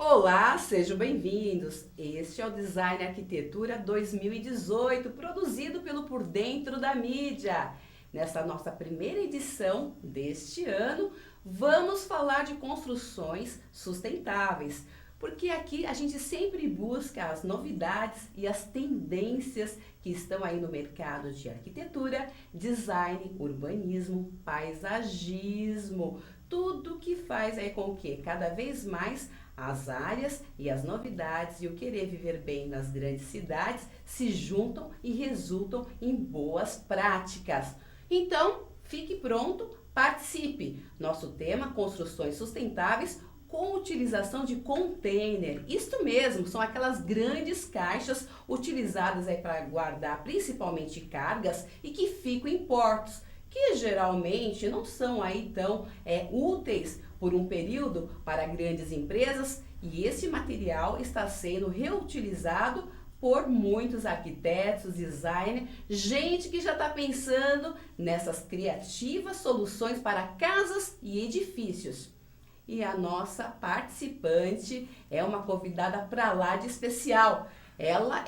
Olá, sejam bem-vindos. Este é o Design Arquitetura 2018, produzido pelo Por Dentro da Mídia. Nessa nossa primeira edição deste ano, vamos falar de construções sustentáveis, porque aqui a gente sempre busca as novidades e as tendências que estão aí no mercado de arquitetura, design, urbanismo, paisagismo, tudo que faz aí com que cada vez mais as áreas e as novidades e o querer viver bem nas grandes cidades se juntam e resultam em boas práticas. Então, fique pronto, participe. Nosso tema, construções sustentáveis com utilização de container. Isto mesmo, são aquelas grandes caixas utilizadas aí para guardar principalmente cargas e que ficam em portos, que geralmente não são aí tão úteis por um período para grandes empresas, e esse material está sendo reutilizado por muitos arquitetos, designers, gente que já está pensando nessas criativas soluções para casas e edifícios. E a nossa participante é uma convidada para lá de especial. Ela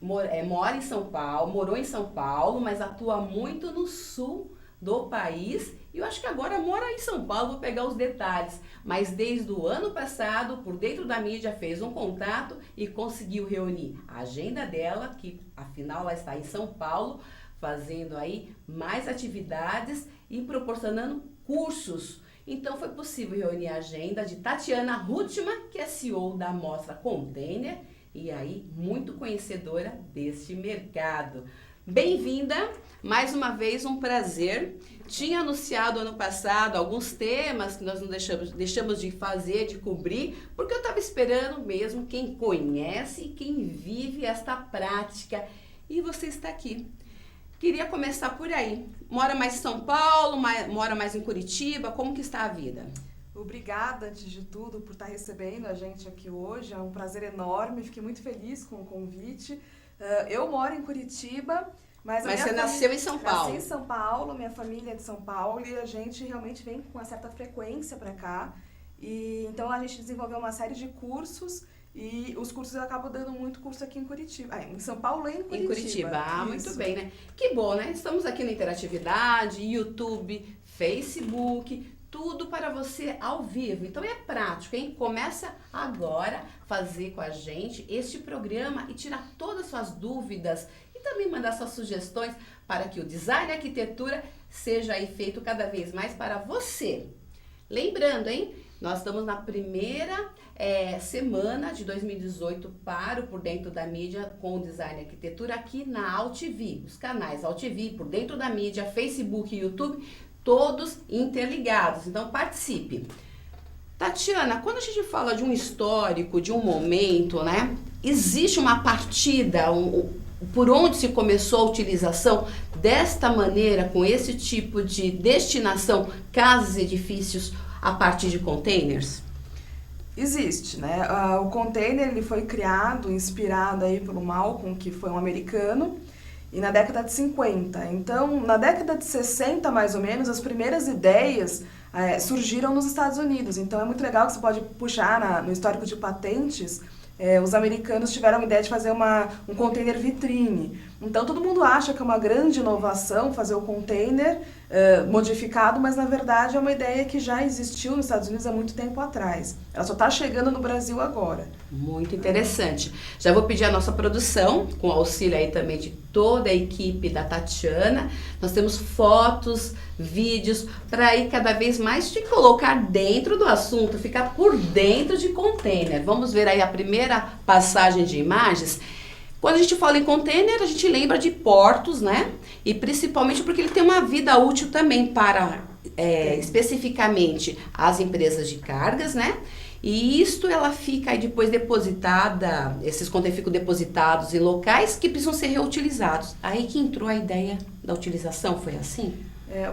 mora em São Paulo, morou em São Paulo, mas atua muito no sul do país, e eu acho que agora mora em São Paulo, vou pegar os detalhes, mas desde o ano passado, Por Dentro da Mídia fez um contato e conseguiu reunir a agenda dela, que afinal ela está em São Paulo, fazendo aí mais atividades e proporcionando cursos. Então foi possível reunir a agenda de Tatiana Rutman, que é CEO da Mostra Container, e aí muito conhecedora deste mercado. Bem-vinda, mais uma vez um prazer. Tinha anunciado ano passado alguns temas que nós não deixamos de fazer, de cobrir, porque eu estava esperando mesmo quem conhece e quem vive esta prática. E você está aqui. Queria começar por aí. Mora mais em São Paulo, mora mais em Curitiba, como que está a vida? Obrigada, antes de tudo, por estar recebendo a gente aqui hoje. É um prazer enorme, fiquei muito feliz com o convite. Eu moro em Curitiba, mas você nasceu em São Paulo? Nasci em São Paulo, minha família é de São Paulo e a gente realmente vem com uma certa frequência para cá. E então a gente desenvolveu uma série de cursos e os cursos eu acabo dando muito curso aqui em Curitiba. Em São Paulo e em Curitiba. Em Curitiba, muito bem, né? Que bom, né? Estamos aqui na interatividade, YouTube, Facebook, tudo para você ao vivo. Então é prático, hein? Começa agora a fazer com a gente este programa e tirar todas as suas dúvidas e também mandar suas sugestões para que o design e arquitetura seja aí feito cada vez mais para você. Lembrando, hein? Nós estamos na primeira semana de 2018 para o Por Dentro da Mídia com o Design e Arquitetura aqui na AltV. Os canais AltV, Por Dentro da Mídia, Facebook e YouTube, todos interligados. Então participe. Tatiana, quando a gente fala de um histórico, de um momento, né? Existe uma partida, por onde se começou a utilização desta maneira, com esse tipo de destinação, casas e edifícios, a partir de containers? Existe, né? O container ele foi criado, inspirado aí pelo Malcolm, que foi um americano, e na década de 50. Então, na década de 60, mais ou menos, as primeiras ideias surgiram nos Estados Unidos. Então, é muito legal que você pode puxar no histórico de patentes. Os americanos tiveram a ideia de fazer um container vitrine. Então, todo mundo acha que é uma grande inovação fazer o container modificado, mas, na verdade, é uma ideia que já existiu nos Estados Unidos há muito tempo atrás. Ela só está chegando no Brasil agora. Muito interessante. Já vou pedir a nossa produção, com auxílio aí também de toda a equipe da Tatiana. Nós temos fotos, vídeos, para ir cada vez mais te colocar dentro do assunto, ficar por dentro de container. Vamos ver aí a primeira passagem de imagens. Quando a gente fala em container, a gente lembra de portos, né? E principalmente porque ele tem uma vida útil também para, especificamente, as empresas de cargas, né? E isto ela fica aí depois depositada, esses containers ficam depositados em locais que precisam ser reutilizados. Aí que entrou a ideia da utilização, foi assim?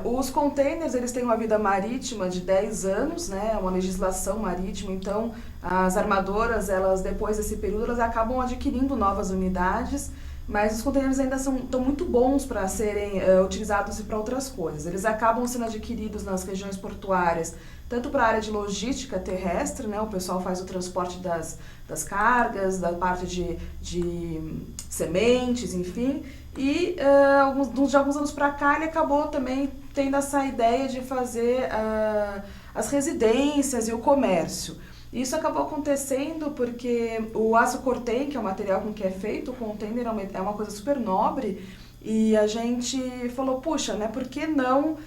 Os containers, eles têm uma vida marítima de 10 anos, né? Uma legislação marítima, então as armadoras, elas depois desse período, elas acabam adquirindo novas unidades mas os containers ainda estão muito bons para serem utilizados para outras coisas. Eles acabam sendo adquiridos nas regiões portuárias, tanto para a área de logística terrestre, né? O pessoal faz o transporte das cargas, da parte de sementes, enfim. E de alguns anos para cá ele acabou também tendo essa ideia de fazer as residências e o comércio. Isso acabou acontecendo porque o aço cortem, que é o material com que é feito o container, é uma coisa super nobre, e a gente falou, puxa, né, por que não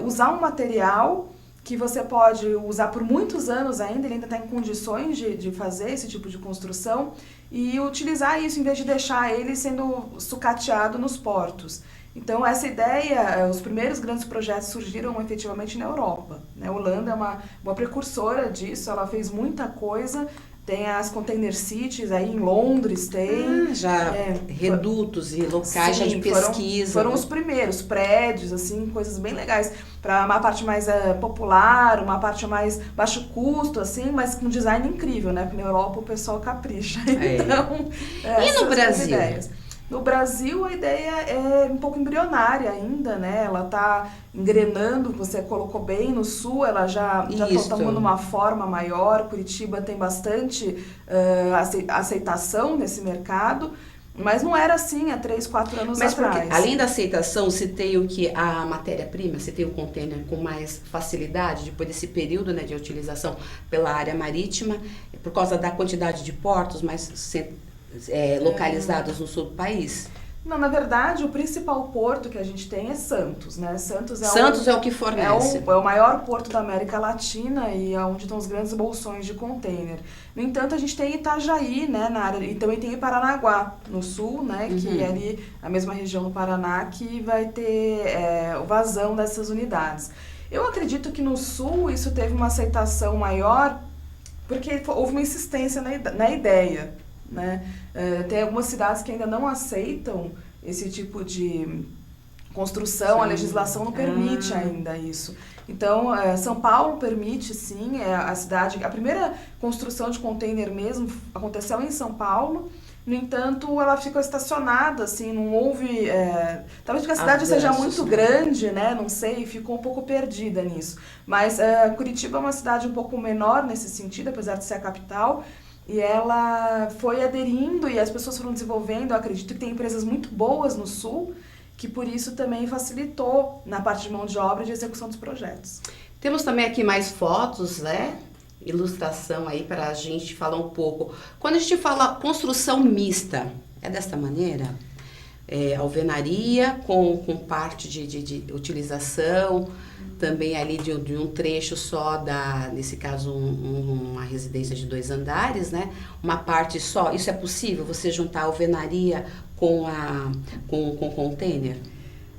usar um material que você pode usar por muitos anos ainda, ele ainda está em condições de fazer esse tipo de construção, e utilizar isso em vez de deixar ele sendo sucateado nos portos. Então, essa ideia, os primeiros grandes projetos surgiram efetivamente na Europa, né? A Holanda é uma precursora disso, ela fez muita coisa, tem as container cities, aí em Londres tem. Redutos e locais já de pesquisa. Foram os primeiros prédios, assim, coisas bem legais, para uma parte mais popular, uma parte mais baixo custo, assim, mas com design incrível, né? Porque na Europa o pessoal capricha. Então, e no Brasil? No Brasil, a ideia é um pouco embrionária ainda, né? Ela está engrenando, você colocou bem, no Sul ela já está tomando uma forma maior, Curitiba tem bastante aceitação nesse mercado, mas não era assim há 3, 4 anos atrás. Além da aceitação, se tem o que a matéria-prima, se tem o container com mais facilidade, depois desse período, né, de utilização pela área marítima, por causa da quantidade de portos mais localizados no sul do país? Não, na verdade, o principal porto que a gente tem é Santos, né? Santos é o que fornece. É o maior porto da América Latina e é onde estão os grandes bolsões de container. No entanto, a gente tem Itajaí, né, na área, e também tem Paranaguá, no sul, né, que é ali a mesma região do Paraná que vai ter o vazão dessas unidades. Eu acredito que no sul isso teve uma aceitação maior porque houve uma insistência na ideia, né? Tem algumas cidades que ainda não aceitam esse tipo de construção, sim. A legislação não permite ainda isso. Então, São Paulo permite, sim, a primeira construção de container mesmo aconteceu em São Paulo. No entanto, ela ficou estacionada, assim, não houve... talvez porque a cidade seja muito grande, né? Não sei, ficou um pouco perdida nisso. Mas Curitiba é uma cidade um pouco menor nesse sentido, apesar de ser a capital. E ela foi aderindo e as pessoas foram desenvolvendo. Eu acredito que tem empresas muito boas no Sul, que por isso também facilitou na parte de mão de obra e de execução dos projetos. Temos também aqui mais fotos, né? Ilustração aí para a gente falar um pouco. Quando a gente fala construção mista, é desta maneira? Alvenaria com parte de utilização, também ali de um trecho só nesse caso, uma residência de 2 andares, né? Uma parte só. Isso é possível? Você juntar a alvenaria com container?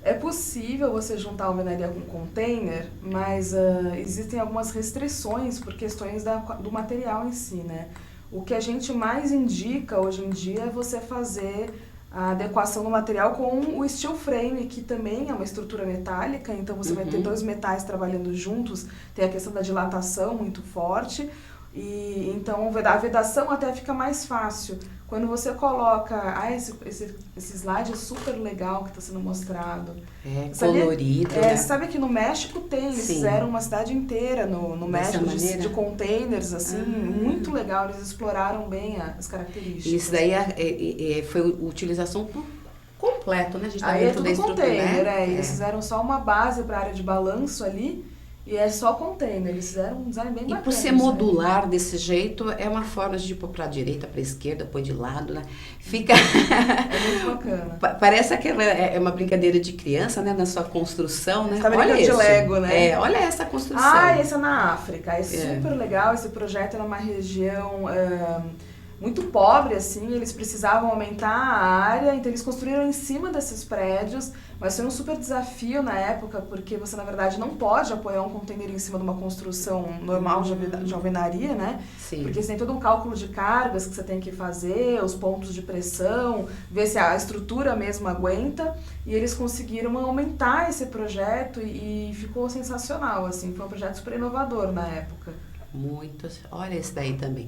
É possível você juntar a alvenaria com container, mas existem algumas restrições por questões do material em si, né? O que a gente mais indica hoje em dia é você fazer a adequação do material com o steel frame, que também é uma estrutura metálica, então você vai ter 2 metais trabalhando juntos, tem a questão da dilatação muito forte, e então a vedação até fica mais fácil. Quando você coloca, esse slide é super legal que está sendo mostrado. Colorido, né? Sabe que no México eles fizeram uma cidade inteira no México de containers, assim, muito legal, eles exploraram bem as características. Isso daí foi utilização por completo, né? A gente tá dentro da estrutura, container, eles fizeram só uma base para a área de balanço ali, e é só container, eles fizeram um design bem bacana. E por ser modular desse jeito, é uma forma de pôr para a direita, para a esquerda, pôr de lado, né? Fica... É muito bacana. Parece aquela, uma brincadeira de criança, né? Na sua construção, né? Você tá brincando de Lego, né? Olha essa construção. Esse é na África, é super legal, esse projeto é numa região... muito pobre, assim, eles precisavam aumentar a área, então eles construíram em cima desses prédios, mas foi um super desafio na época, porque você, na verdade, não pode apoiar um container em cima de uma construção normal de alvenaria, né? Sim. Porque você tem todo um cálculo de cargas que você tem que fazer, os pontos de pressão, ver se a estrutura mesmo aguenta, e eles conseguiram aumentar esse projeto e ficou sensacional, assim, foi um projeto super inovador na época. Muito, olha esse daí também.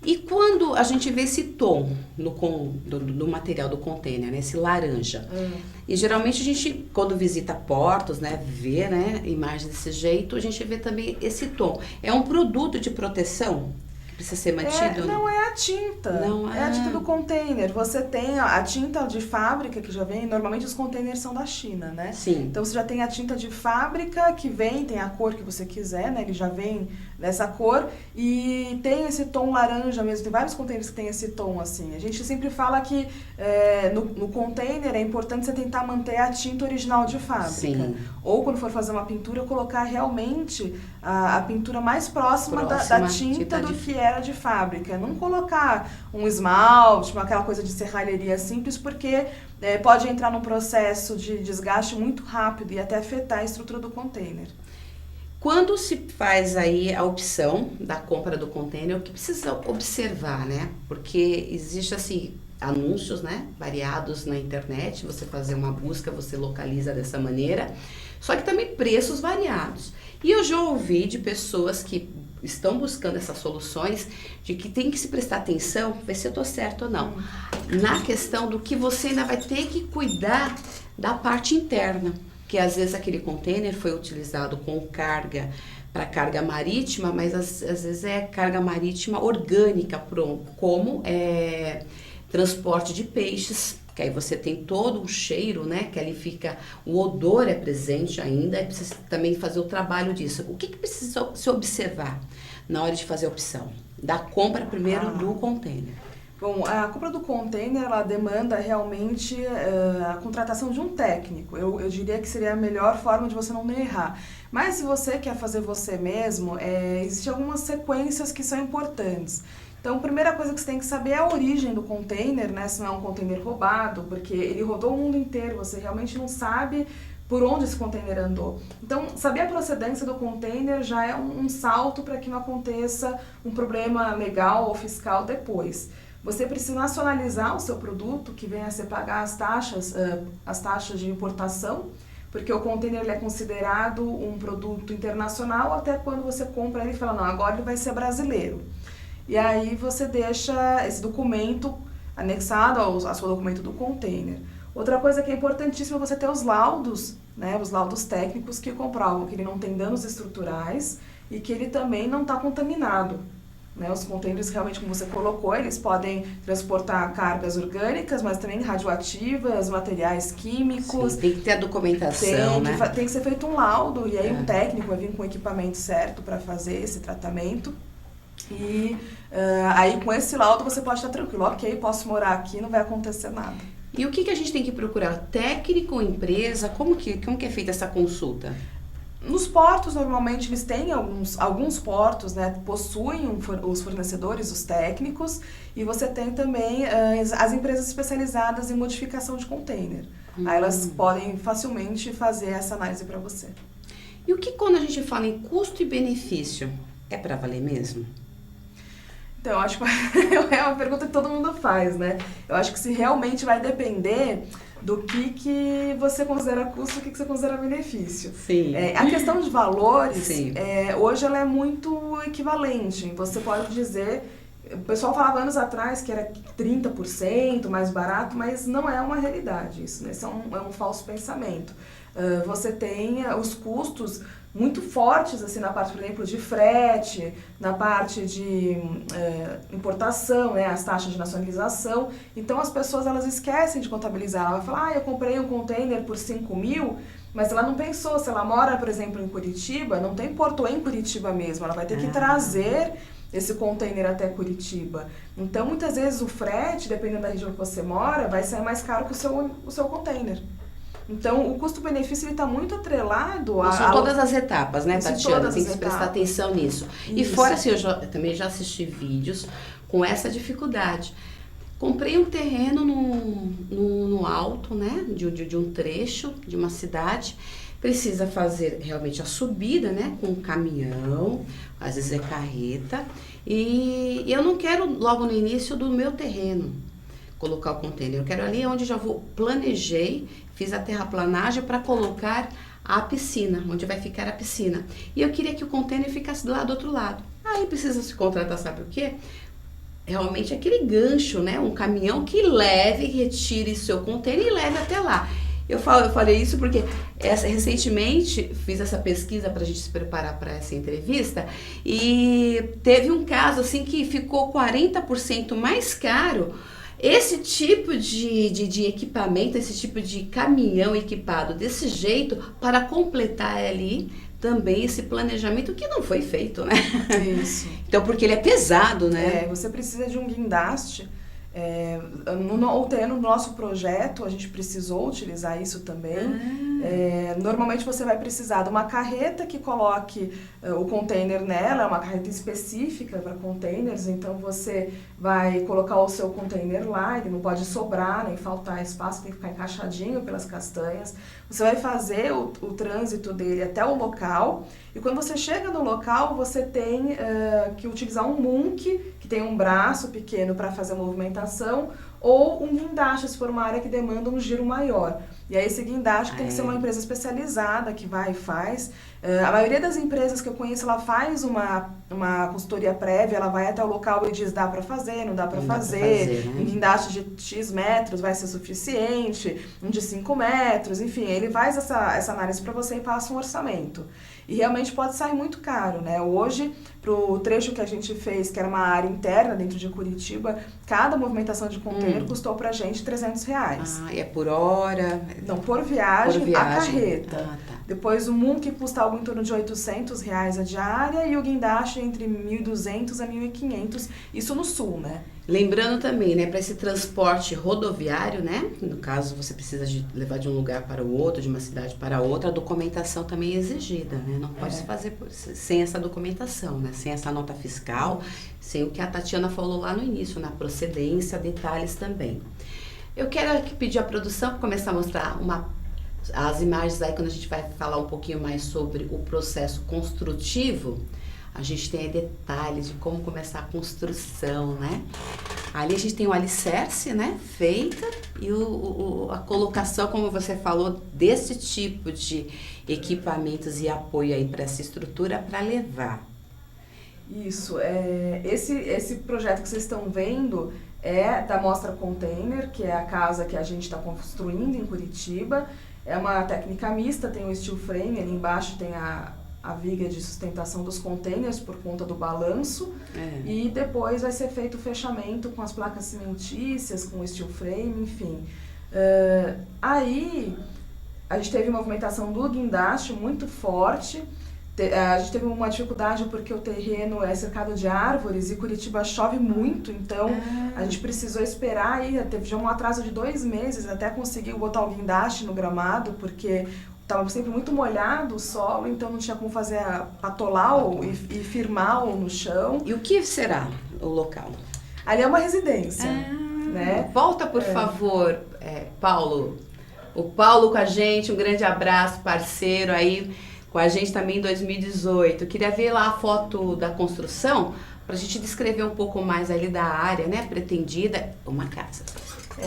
E quando a gente vê esse tom do material do container, né, esse laranja, e geralmente a gente, quando visita portos, né, vê, né, imagens desse jeito, a gente vê também esse tom. É um produto de proteção que precisa ser mantido? Não, é a tinta. Não é a tinta do container. Você tem a tinta de fábrica que já vem, normalmente os containers são da China, né? Sim. Então você já tem a tinta de fábrica que vem, tem a cor que você quiser, né? Ele já vem dessa cor e tem esse tom laranja mesmo. Tem vários containers que tem esse tom assim. A gente sempre fala que no container é importante você tentar manter a tinta original de fábrica. Sim. Ou quando for fazer uma pintura, colocar realmente a pintura mais próxima da tinta do que era de fábrica. Não colocar um esmalte, aquela coisa de serralheria simples, porque pode entrar num processo de desgaste muito rápido e até afetar a estrutura do container. Quando se faz aí a opção da compra do container, o que precisa observar, né? Porque existe assim anúncios, né, variados na internet, você fazer uma busca, você localiza dessa maneira, só que também preços variados. E eu já ouvi de pessoas que estão buscando essas soluções, de que tem que se prestar atenção, ver se eu estou certo ou não, na questão do que você ainda vai ter que cuidar da parte interna, que às vezes aquele container foi utilizado com carga para carga marítima, mas às vezes é carga marítima orgânica, como transporte de peixes, que aí você tem todo um cheiro, né, que ali fica, o odor é presente ainda, e precisa também fazer o trabalho disso. O que precisa se observar na hora de fazer a opção? Da compra primeiro do container. Bom, a compra do container, ela demanda realmente a contratação de um técnico. Eu diria que seria a melhor forma de você não errar. Mas se você quer fazer você mesmo, existem algumas sequências que são importantes. Então, a primeira coisa que você tem que saber é a origem do container, né? Se não é um container roubado, porque ele rodou o mundo inteiro, você realmente não sabe por onde esse container andou. Então, saber a procedência do container já é um salto para que não aconteça um problema legal ou fiscal depois. Você precisa nacionalizar o seu produto, que venha a ser pagar as taxas de importação, porque o container ele é considerado um produto internacional até quando você compra ele e fala, não, agora ele vai ser brasileiro. E aí você deixa esse documento anexado ao seu documento do container. Outra coisa que é importantíssima é você ter os laudos, né, os laudos técnicos que comprovam que ele não tem danos estruturais e que ele também não está contaminado. Né, os containers, realmente, como você colocou, eles podem transportar cargas orgânicas, mas também radioativas, materiais químicos. Sim, tem que ter a documentação, né? Tem que ser feito um laudo, e aí um técnico vai vir com o equipamento certo para fazer esse tratamento. E aí com esse laudo você pode estar tranquilo, ok, posso morar aqui, não vai acontecer nada. E o que a gente tem que procurar? Técnico, empresa? Como que é feita essa consulta? Nos portos, normalmente, eles têm alguns portos, né, possuem os fornecedores, os técnicos, e você tem também as empresas especializadas em modificação de container. Aí elas podem facilmente fazer essa análise para você. E o que quando a gente fala em custo e benefício, é para valer mesmo? Então, eu acho que é uma pergunta que todo mundo faz, né? Eu acho que se realmente vai depender do que você considera custo e o que você considera benefício. Sim. A questão de valores, hoje ela é muito equivalente. Você pode dizer, o pessoal falava anos atrás que era 30% mais barato, mas não é uma realidade isso, né? Isso é um falso pensamento. Você tem os custos muito fortes, assim, na parte, por exemplo, de frete, na parte de importação, né, as taxas de nacionalização. Então, as pessoas, elas esquecem de contabilizar. Ela vai falar, eu comprei um container por 5 mil, mas ela não pensou, se ela mora, por exemplo, em Curitiba, não tem porto em Curitiba mesmo, ela vai ter que trazer esse container até Curitiba. Então, muitas vezes, o frete, dependendo da região que você mora, vai sair mais caro que o seu container. Então, o custo-benefício está muito atrelado a... São todas as etapas, né, Tatiana? Tem que se prestar atenção nisso. E fora, assim, eu também já assisti vídeos com essa dificuldade. Comprei um terreno no alto, né, de um trecho de uma cidade. Precisa fazer realmente a subida, né, com um caminhão, às vezes é carreta. E eu não quero logo no início do meu terreno colocar o container. Eu quero ali onde já planejei, fiz a terraplanagem para colocar a piscina, onde vai ficar a piscina. E eu queria que o container ficasse do outro lado. Aí precisa se contratar, sabe o quê? realmente aquele gancho, né? Um caminhão que leve, retire seu container e leve até lá. Eu falei isso porque recentemente fiz essa pesquisa para a gente se preparar para essa entrevista e teve um caso assim que ficou 40% mais caro. Esse tipo de equipamento, esse tipo de caminhão equipado desse jeito para completar ali também esse planejamento que não foi feito, né? Isso. Então, porque ele é pesado, né? Você precisa de um guindaste. No nosso projeto, a gente precisou utilizar isso também. Normalmente você vai precisar de uma carreta que coloque o container nela, é uma carreta específica para containers, então você vai colocar o seu container lá, ele não pode sobrar nem faltar espaço, tem que ficar encaixadinho pelas castanhas. Você vai fazer o trânsito dele até o local, e quando você chega no local, você tem que utilizar um munk, que tem um braço pequeno para fazer a movimentação, ou um guindaste, se for uma área que demanda um giro maior. E aí esse guindaste tem que ser uma empresa especializada que vai e faz. A maioria das empresas que eu conheço, ela faz uma consultoria prévia, ela vai até o local e diz dá para fazer, não dá para fazer, né? Um guindaste de X metros vai ser suficiente, um de 5 metros, enfim, ele faz essa análise para você e passa um orçamento. E realmente pode sair muito caro, né? Hoje, pro trecho que a gente fez, que era uma área interna dentro de Curitiba, cada movimentação de container custou pra gente R$300. E é por hora? Não, por viagem. A carreta. Tá. Depois o munk custa algo em torno de R$800 a diária e o guindaste entre R$1.200 a R$1.500, isso no sul, né? Lembrando também, né, para esse transporte rodoviário, né, no caso você precisa levar de um lugar para o outro, de uma cidade para outra, a documentação também é exigida, né, não pode se fazer sem essa documentação, né, sem essa nota fiscal, sem o que a Tatiana falou lá no início, na procedência, detalhes também. Eu quero aqui pedir à produção para começar a mostrar as imagens aí, quando a gente vai falar um pouquinho mais sobre o processo construtivo. A gente tem aí detalhes de como começar a construção, né? Ali a gente tem o alicerce, né, feita, e a colocação, como você falou, desse tipo de equipamentos e apoio aí para essa estrutura para levar. Isso, esse projeto que vocês estão vendo é da Mostra Container, que é a casa que a gente está construindo em Curitiba. É uma técnica mista, tem o steel frame, ali embaixo tem a viga de sustentação dos containers por conta do balanço, e depois vai ser feito o fechamento com as placas cimentícias, com o steel frame, enfim. Aí a gente teve uma movimentação do guindaste muito forte. A gente teve uma dificuldade porque o terreno é cercado de árvores e Curitiba chove muito, então a gente precisou esperar aí, teve já um atraso de 2 meses até conseguir botar o guindaste no gramado, porque estava sempre muito molhado o solo, então não tinha como fazer atolar e firmar no chão. E o que será o local? Ali é uma residência, né? Volta, por favor, Paulo. O Paulo com a gente, um grande abraço, parceiro aí, com a gente também em 2018. Queria ver lá a foto da construção, para a gente descrever um pouco mais ali da área, né, pretendida, uma casa.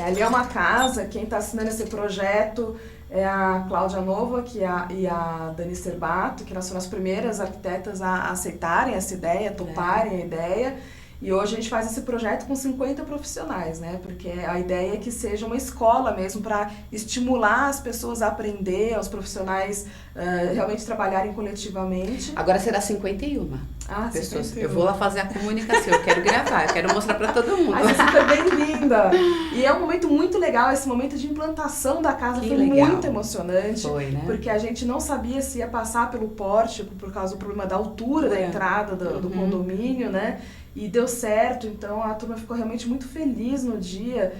Ali é uma casa, quem está assinando esse projeto é a Cláudia Nova e a Dani Serbato, que elas foram as primeiras arquitetas a aceitarem essa ideia, toparem a ideia. E hoje a gente faz esse projeto com 50 profissionais, né? Porque a ideia é que seja uma escola mesmo para estimular as pessoas a aprender, os profissionais realmente trabalharem coletivamente. Agora será 51 pessoas. 51. Eu vou lá fazer a comunicação, eu quero gravar, eu quero mostrar para todo mundo. Você é super bem-vinda! E é um momento muito legal, esse momento de implantação da casa foi muito emocionante. Foi, né? Porque a gente não sabia se ia passar pelo pórtico por causa do problema da altura da entrada do condomínio, né? E deu certo, então a turma ficou realmente muito feliz no dia.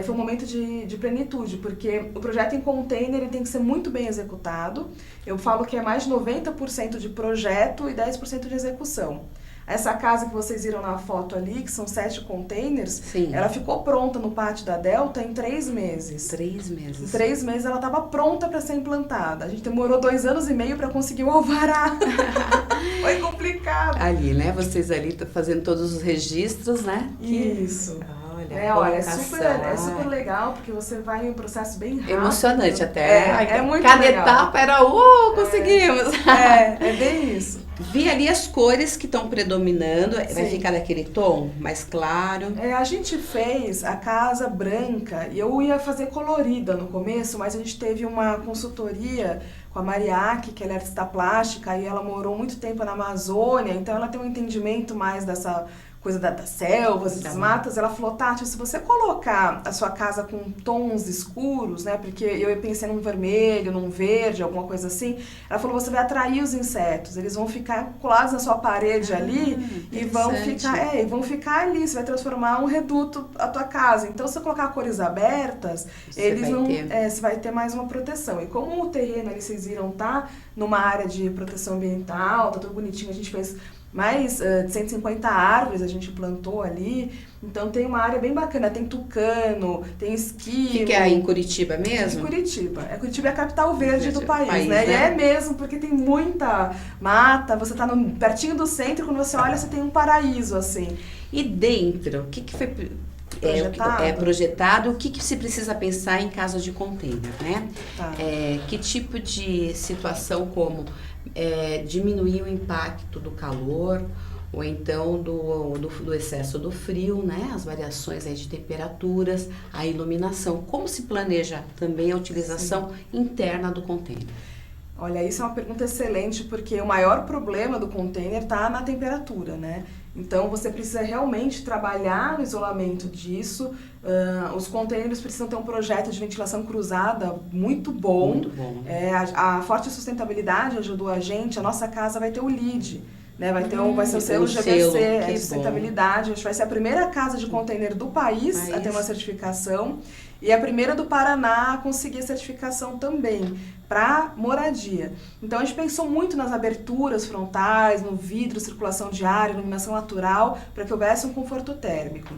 Foi um momento de plenitude, porque o projeto em container ele tem que ser muito bem executado. Eu falo que é mais de 90% de projeto e 10% de execução. Essa casa que vocês viram na foto ali, que são 7 containers, ela ficou pronta no pátio da Delta em 3 meses. 3 meses. Em 3 meses ela estava pronta para ser implantada. A gente demorou 2 anos e meio para conseguir o alvará. Foi complicado. Ali, né? Vocês ali estão fazendo todos os registros, né? Isso. Olha, é super legal, porque você vai em um processo bem rápido. Emocionante até. É muito cada legal. Etapa era, conseguimos. É bem isso. Vi ali as cores que estão predominando. Vai Sim. ficar daquele tom mais claro. A gente fez a casa branca e eu ia fazer colorida no começo, mas a gente teve uma consultoria com a Mariaque, que ela é artista plástica, e ela morou muito tempo na Amazônia, então ela tem um entendimento mais dessa coisa das selvas, das matas. Ela falou, Tati, se você colocar a sua casa com tons escuros, né, porque eu pensei num vermelho, num verde, alguma coisa assim, ela falou, você vai atrair os insetos, eles vão ficar colados na sua parede ali e vão ficar ali, você vai transformar um reduto a tua casa. Então, se você colocar cores abertas, você vai ter mais uma proteção. E como o terreno ali, vocês viram, tá numa área de proteção ambiental, tá tudo bonitinho, a gente fez mais de 150 árvores a gente plantou ali, então tem uma área bem bacana, tem tucano, tem esquilo. Que é aí em Curitiba mesmo? Em Curitiba. Curitiba é a capital verde do país, né? E é mesmo, porque tem muita mata, você tá pertinho do centro, quando você olha, você tem um paraíso, assim. E dentro, o que foi projetado? O que se precisa pensar em caso de container, né? Tá. Que tipo de situação como diminuir o impacto do calor ou então do excesso do frio, né? As variações aí de temperaturas, a iluminação. Como se planeja também a utilização interna do container? Olha, isso é uma pergunta excelente, porque o maior problema do container está na temperatura, né? Então, você precisa realmente trabalhar no isolamento disso. Os containers precisam ter um projeto de ventilação cruzada muito bom. Muito bom. A Forte Sustentabilidade ajudou a gente. A nossa casa vai ter o LEED, né? Vai ser o selo GBC de sustentabilidade. A gente vai ser a primeira casa de container do país a ter uma certificação. E a primeira do Paraná a conseguir a certificação também, para moradia. Então a gente pensou muito nas aberturas frontais, no vidro, circulação de ar, iluminação natural, para que houvesse um conforto térmico.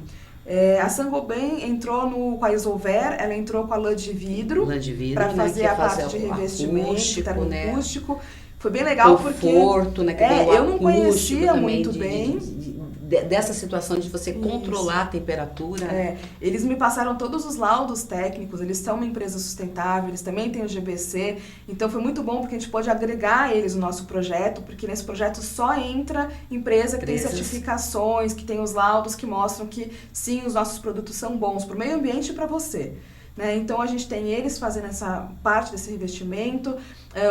A Saint-Gobain entrou com a Isolver, ela entrou com a lã de vidro, para fazer a parte de revestimento, termoacústico. Né? Foi bem legal conforto, porque né, eu não conhecia muito bem. Dessa situação de você controlar a temperatura. Eles me passaram todos os laudos técnicos, eles são uma empresa sustentável, eles também têm o GBC, então foi muito bom porque a gente pode agregar eles no nosso projeto, porque nesse projeto só entra empresa que tem certificações, que tem os laudos que mostram que sim, os nossos produtos são bons para o meio ambiente e para você. Né? Então a gente tem eles fazendo essa parte desse revestimento,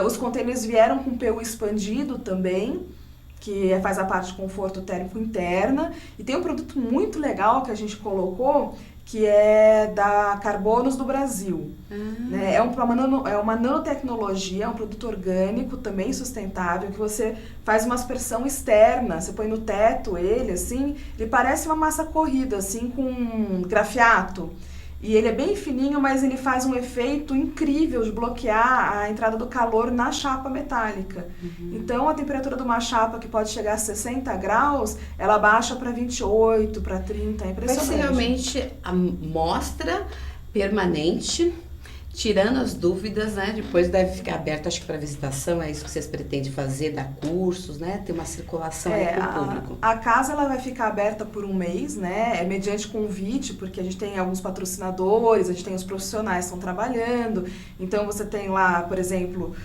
os containers vieram com PU expandido também, que faz a parte de conforto térmico interna, e tem um produto muito legal que a gente colocou, que é da Carbonos do Brasil. Né? É uma nanotecnologia, é um produto orgânico, também sustentável, que você faz uma aspersão externa, você põe no teto ele, assim, ele parece uma massa corrida, assim, com grafiato. E ele é bem fininho, mas ele faz um efeito incrível de bloquear a entrada do calor na chapa metálica. Então, a temperatura de uma chapa que pode chegar a 60 graus, ela baixa para 28, para 30, é impressionante. Vai ser realmente a mostra permanente, tirando as dúvidas, né? Depois deve ficar aberto, acho que para visitação, é isso que vocês pretendem fazer, dar cursos, né? Ter uma circulação aí para o público. A casa ela vai ficar aberta por um mês, né? Mediante convite, porque a gente tem alguns patrocinadores, a gente tem os profissionais que estão trabalhando. Então você tem lá, por exemplo,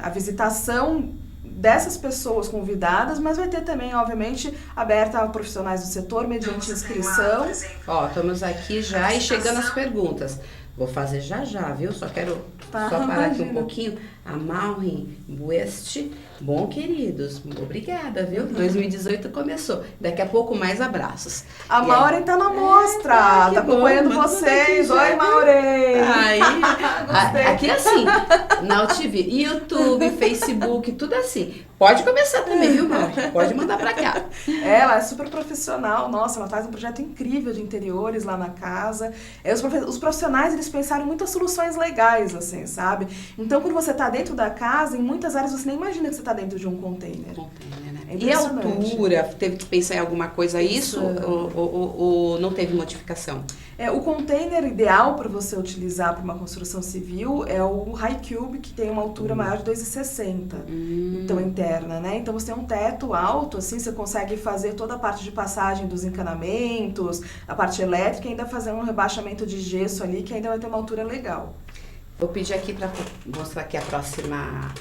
a visitação dessas pessoas convidadas, mas vai ter também, obviamente, aberta a profissionais do setor, mediante inscrição. Estamos aqui já e chegando as perguntas. Vou fazer já, viu? Só quero parar aqui um pouquinho. A Maureen West. Bom, queridos, obrigada, viu? 2018 começou. Daqui a pouco mais abraços. A Maureen tá na mostra, tá acompanhando vocês. Oi, Maureen! Aí, aqui é assim, na UTV, YouTube, Facebook, tudo assim. Pode começar também, viu, Maureen? Pode mandar pra cá. Ela é super profissional, nossa, ela faz um projeto incrível de interiores lá na casa. Os profissionais, eles pensaram em muitas soluções legais, assim, sabe? Então, quando você tá dentro da casa, em muitas áreas você nem imagina que você tá dentro de um container. Né? E a altura? Teve que pensar em alguma coisa isso ou não teve modificação? O container ideal para você utilizar para uma construção civil é o High Cube, que tem uma altura maior de 2,60, então interna, né? Então você tem um teto alto, assim, você consegue fazer toda a parte de passagem dos encanamentos, a parte elétrica e ainda fazer um rebaixamento de gesso ali, que ainda vai ter uma altura legal. Vou pedir aqui para mostrar aqui a próxima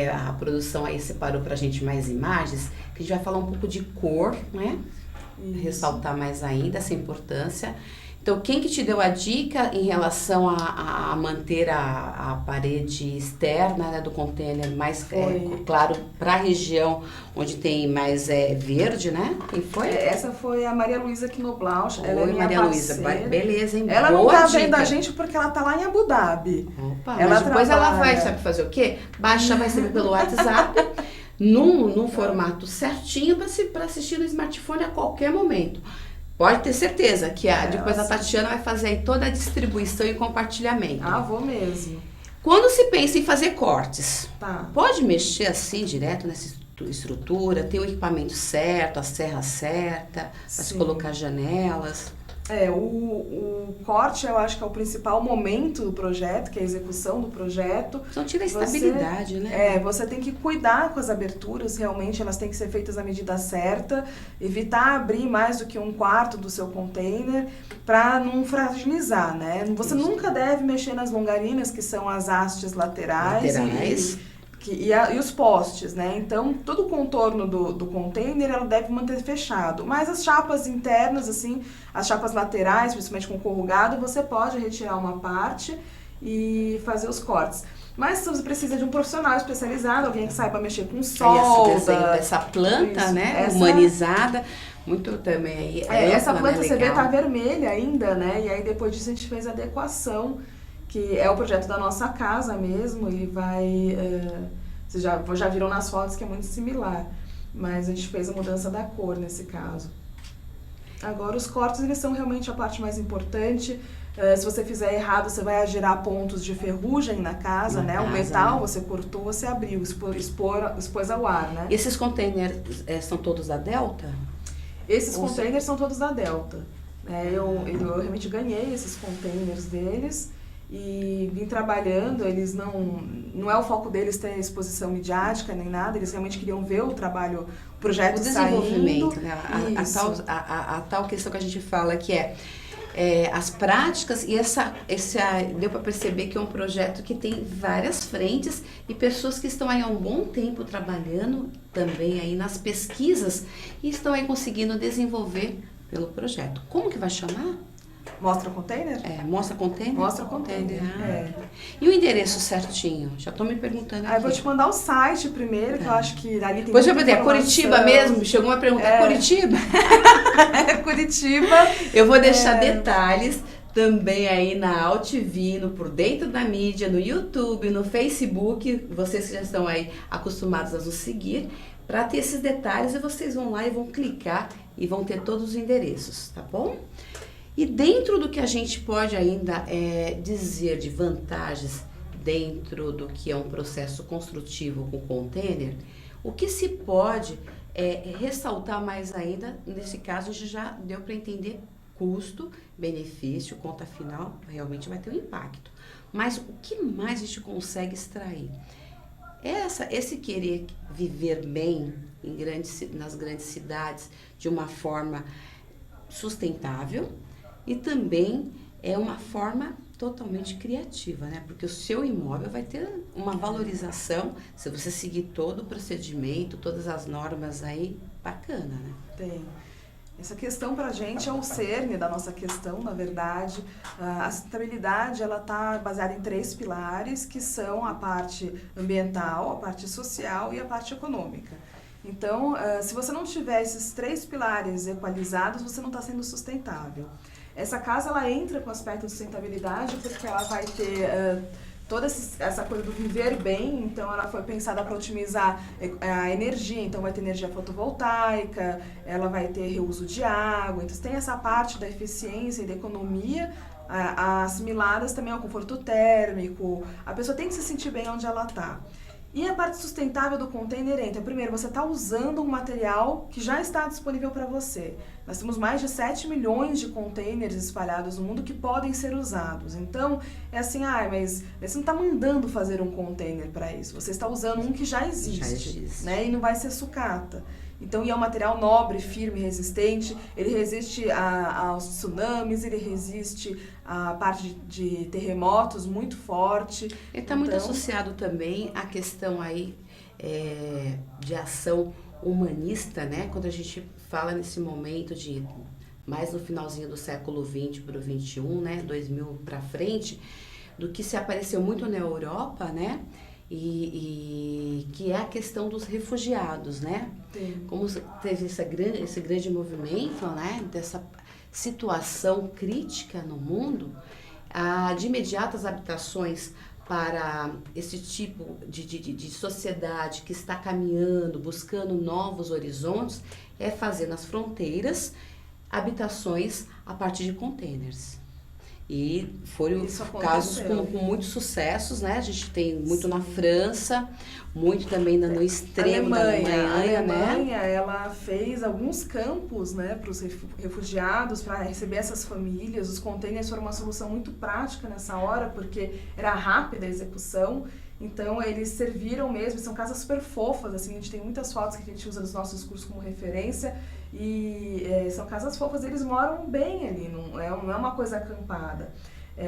a produção aí separou pra gente mais imagens, que a gente vai falar um pouco de cor, né? Isso. Ressaltar mais ainda essa importância. Então, quem que te deu a dica em relação a manter a parede externa, né, do container mais claro para a região onde tem mais verde, né? Quem foi? Essa foi a Maria Luísa Knoblauch. Ela é minha Maria Luísa, parceira. beleza, hein? Ela Boa não tá dica. vendo a gente porque ela tá lá em Abu Dhabi. Opa, ela mas depois ela trabalha. vai, sabe fazer o quê? Baixa, vai receber pelo WhatsApp, num formato certinho para assistir no smartphone a qualquer momento. Pode ter certeza que depois a Tatiana vai fazer aí toda a distribuição e compartilhamento. Ah, vou mesmo. Quando se pensa em fazer cortes, Tá. pode mexer assim direto nessa estrutura, ter o equipamento certo, a serra certa, para se Sim. colocar janelas. O corte eu acho que é o principal momento do projeto, que é a execução do projeto. Então tira a estabilidade, né? Você tem que cuidar com as aberturas, realmente elas têm que ser feitas na medida certa, evitar abrir mais do que um quarto do seu container para não fragilizar, né? Você Isso. nunca deve mexer nas longarinas, que são as hastes laterais. E os postes, né? Então, todo o contorno do container, ela deve manter fechado. Mas as chapas internas, assim, as chapas laterais, principalmente com corrugado, você pode retirar uma parte e fazer os cortes. Mas se você precisa de um profissional especializado, alguém que saiba mexer com solda. Esse desenho dessa planta, isso, né? Humanizada. Muito também aí. Essa planta, né? você vê, Legal. tá vermelha ainda, né? E aí, depois disso, a gente fez a adequação, que é o projeto da nossa casa mesmo, e vai... vocês já viram nas fotos que é muito similar, mas a gente fez a mudança da cor nesse caso. Agora, os cortes, eles são realmente a parte mais importante. Se você fizer errado, você vai gerar pontos de ferrugem na casa, né? O metal, você cortou, você abriu, expôs ao ar, né? E esses containers são todos da Delta? Esses containers são todos da Delta. Eu realmente ganhei esses containers deles e vim trabalhando. Eles não é o foco deles ter exposição midiática nem nada, eles realmente queriam ver o trabalho, o projeto desenvolvimento, saindo. né? A tal questão que a gente fala que as práticas e deu para perceber que é um projeto que tem várias frentes e pessoas que estão aí há um bom tempo trabalhando também aí nas pesquisas e estão aí conseguindo desenvolver pelo projeto. Como que vai chamar? Mostra o container? Mostra container? Mostra o container. E o endereço certinho? Já estou me perguntando aqui. Eu vou te mandar o site primeiro, que eu acho que ali tem Pois muita eu perguntei, é informação. Curitiba mesmo? Chegou uma pergunta, é Curitiba? É Curitiba. Eu vou deixar detalhes também aí na AltV, no Por Dentro da Mídia, no YouTube, no Facebook, vocês que já estão aí acostumados a nos seguir, para ter esses detalhes e vocês vão lá e vão clicar e vão ter todos os endereços, tá bom? E dentro do que a gente pode ainda dizer de vantagens dentro do que é um processo construtivo com container, o que se pode ressaltar mais ainda, nesse caso a gente já deu para entender custo, benefício, conta final, realmente vai ter um impacto. Mas o que mais a gente consegue extrair? Esse querer viver bem nas grandes cidades de uma forma sustentável e também é uma forma totalmente criativa, né? Porque o seu imóvel vai ter uma valorização se você seguir todo o procedimento, todas as normas aí, bacana, né? Tem. Essa questão para a gente é o cerne da nossa questão, na verdade. A sustentabilidade, ela está baseada em 3 pilares, que são a parte ambiental, a parte social e a parte econômica. Então, se você não tiver esses 3 pilares equalizados, você não está sendo sustentável. Essa casa, ela entra com o aspecto de sustentabilidade porque ela vai ter toda essa coisa do viver bem. Então, ela foi pensada para otimizar a energia. Então, vai ter energia fotovoltaica, ela vai ter reuso de água. Então, tem essa parte da eficiência e da economia assimiladas também ao conforto térmico. A pessoa tem que se sentir bem onde ela está. E a parte sustentável do container entra. Primeiro, você está usando um material que já está disponível para você. Nós temos mais de 7 milhões de containers espalhados no mundo que podem ser usados. Então, é assim, mas você não está mandando fazer um container para isso. Você está usando um que já existe. Né? E não vai ser sucata. Então, e é um material nobre, firme, resistente. Ele resiste aos tsunamis, ele resiste à parte de terremotos muito forte. Ele está muito associado também à questão aí de ação humanista, né? Quando a gente fala nesse momento de mais no finalzinho do século XX para o XXI, né? 2000 para frente, do que se apareceu muito na Europa, né? E que é a questão dos refugiados, né? Sim. Como teve esse grande movimento, né? Dessa situação crítica no mundo, de imediato as habitações para esse tipo de sociedade que está caminhando, buscando novos horizontes, é fazer nas fronteiras habitações a partir de containers. E foram casos com muitos sucessos, né? A gente tem muito na França, muito também no extremo da Alemanha. A Alemanha, ela fez alguns campos, né, para os refugiados, para receber essas famílias. Os containers foram uma solução muito prática nessa hora, porque era rápida a execução. Então, eles serviram mesmo, são casas super fofas, assim, a gente tem muitas fotos que a gente usa nos nossos cursos como referência, e são casas fofas, eles moram bem ali, não é uma coisa acampada.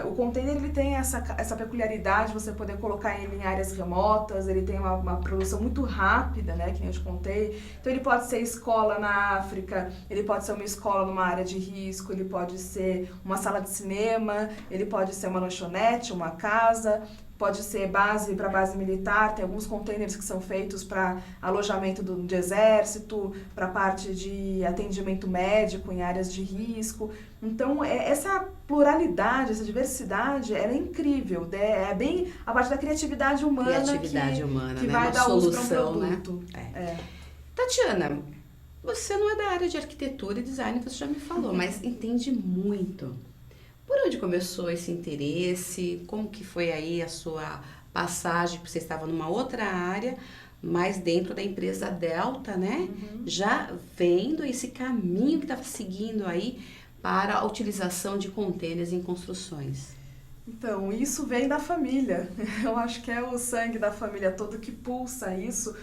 O container, ele tem essa peculiaridade de você poder colocar ele em áreas remotas, ele tem uma produção muito rápida, né, que nem eu te contei. Então, ele pode ser escola na África, ele pode ser uma escola numa área de risco, ele pode ser uma sala de cinema, ele pode ser uma lanchonete, uma casa, pode ser para base militar, tem alguns containers que são feitos para alojamento de exército, para parte de atendimento médico em áreas de risco. Então, essa pluralidade, essa diversidade, ela é incrível. É bem a parte da criatividade humana que vai dar uso para um produto. Né? Tatiana, você não é da área de arquitetura e design, você já me falou, mas entende muito. Por onde começou esse interesse? Como que foi aí a sua passagem? Você estava numa outra área, mas dentro da empresa Delta, né? Já vendo esse caminho que estava seguindo aí para a utilização de containers em construções. Então, isso vem da família. Eu acho que é o sangue da família todo que pulsa isso.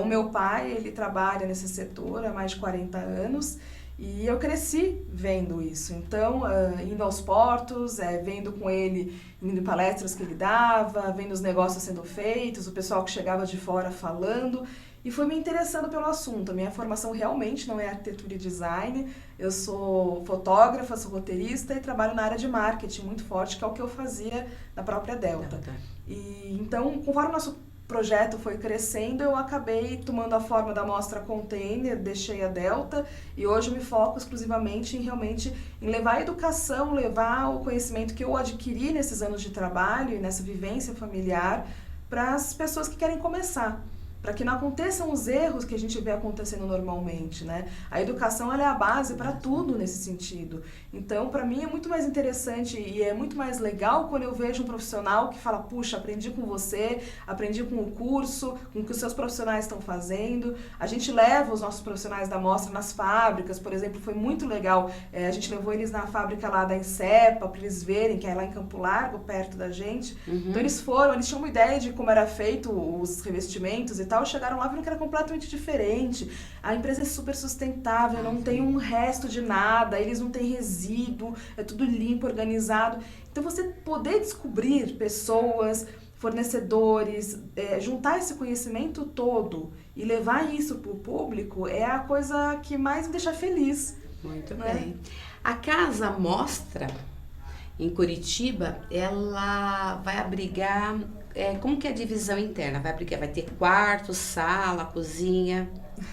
O meu pai, ele trabalha nesse setor há mais de 40 anos. E eu cresci vendo isso, então indo aos portos, vendo com ele, indo em palestras que ele dava, vendo os negócios sendo feitos, o pessoal que chegava de fora falando, e fui me interessando pelo assunto. A minha formação realmente não é arquitetura e design, eu sou fotógrafa, sou roteirista e trabalho na área de marketing muito forte, que é o que eu fazia na própria Delta. E então, conforme o nosso projeto foi crescendo, eu acabei tomando a forma da mostra container, deixei a Delta e hoje me foco exclusivamente em levar a educação, levar o conhecimento que eu adquiri nesses anos de trabalho e nessa vivência familiar para as pessoas que querem começar, para que não aconteçam os erros que a gente vê acontecendo normalmente, né? A educação, ela é a base para tudo nesse sentido. Então, para mim é muito mais interessante e é muito mais legal quando eu vejo um profissional que fala, puxa, aprendi com você, aprendi com o curso, com o que os seus profissionais estão fazendo. A gente leva os nossos profissionais da mostra nas fábricas, por exemplo, foi muito legal. A gente levou eles na fábrica lá da Insepa, para eles verem, que é lá em Campo Largo, perto da gente. Então, eles tinham uma ideia de como era feito os revestimentos e tal, chegaram lá e viram que era completamente diferente. A empresa é super sustentável, não tem um resto de nada, eles não têm resíduo, é tudo limpo, organizado. Então, você poder descobrir pessoas, fornecedores, juntar esse conhecimento todo e levar isso para o público é a coisa que mais me deixa feliz. Muito bem. A Casa Mostra, em Curitiba, ela vai abrigar... como que é a divisão interna? Vai ter quarto, sala, cozinha,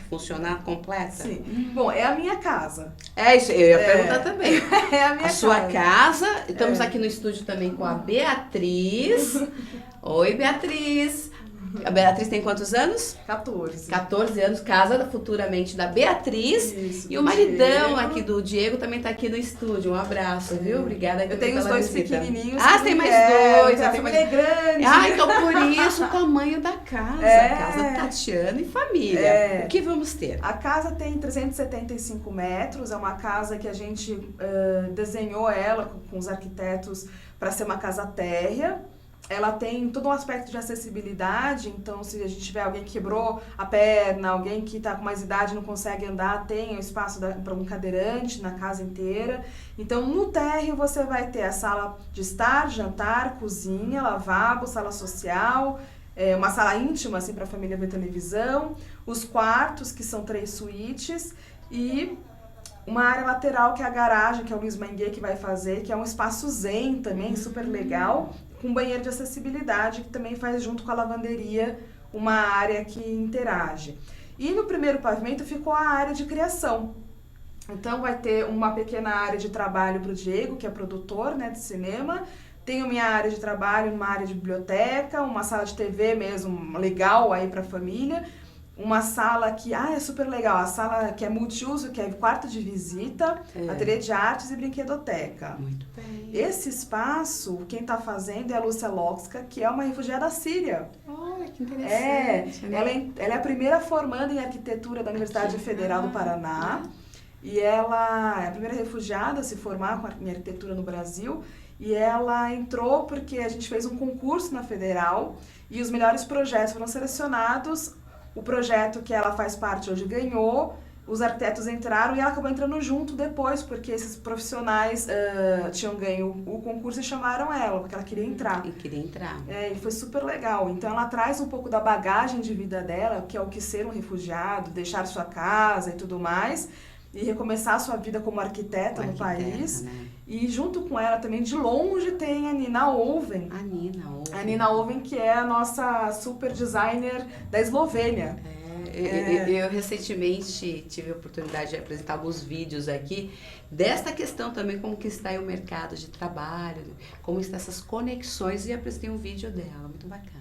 funcionar completa? Sim. Bom, é a minha casa. Isso, eu ia perguntar também. É a minha sua casa. Estamos aqui no estúdio também com a Beatriz. Oi, Beatriz. A Beatriz tem quantos anos? 14. 14 anos, casa futuramente da Beatriz. Isso, e o maridão Diego. Aqui do Diego também está aqui no estúdio. Um abraço, viu? Obrigada. Eu tenho os dois pequenininhos. Você tem mais dois. A família é grande. Então por isso o tamanho da casa. Casa Tatiana e família. O que vamos ter? A casa tem 375 metros. É uma casa que a gente desenhou ela com os arquitetos para ser uma casa térrea. ela tem todo um aspecto de acessibilidade, então se a gente tiver alguém que quebrou a perna, alguém que está com mais idade e não consegue andar, tem o espaço para um cadeirante na casa inteira. Então no térreo você vai ter a sala de estar, jantar, cozinha, lavabo, sala social, uma sala íntima assim, para a família ver televisão, os quartos, que são 3 suítes, e uma área lateral, que é a garagem, que é o Luiz Manguê que vai fazer, que é um espaço zen também, super legal, com banheiro de acessibilidade, que também faz junto com a lavanderia uma área que interage. E no primeiro pavimento ficou a área de criação. Então vai ter uma pequena área de trabalho para o Diego, que é produtor, né, de cinema. Tenho minha área de trabalho, uma área de biblioteca, uma sala de TV mesmo legal aí para a família. Uma sala que é super legal, a sala que é multiuso, que é quarto de visita, ateliê de artes e brinquedoteca. Muito bem. Esse espaço, quem está fazendo é a Lúcia Loxka, que é uma refugiada síria. Olha, que interessante. Né? Ela é a primeira formanda em arquitetura da Universidade Federal do Paraná. E ela é a primeira refugiada a se formar em arquitetura no Brasil. E ela entrou porque a gente fez um concurso na Federal e os melhores projetos foram selecionados. O projeto que ela faz parte hoje ganhou, os arquitetos entraram e ela acabou entrando junto depois, porque esses profissionais tinham ganho o concurso e chamaram ela, porque ela queria entrar. E queria entrar. E foi super legal. Então ela traz um pouco da bagagem de vida dela, que é o que ser um refugiado, deixar sua casa e tudo mais, e recomeçar a sua vida como arquiteta no país. Né? E junto com ela também, de longe, tem a Nina Oven. A Nina Oven, que é a nossa super designer da Eslovênia. Eu recentemente tive a oportunidade de apresentar alguns vídeos aqui desta questão também, como que está aí o mercado de trabalho, como estão essas conexões, e apresentei um vídeo dela, muito bacana.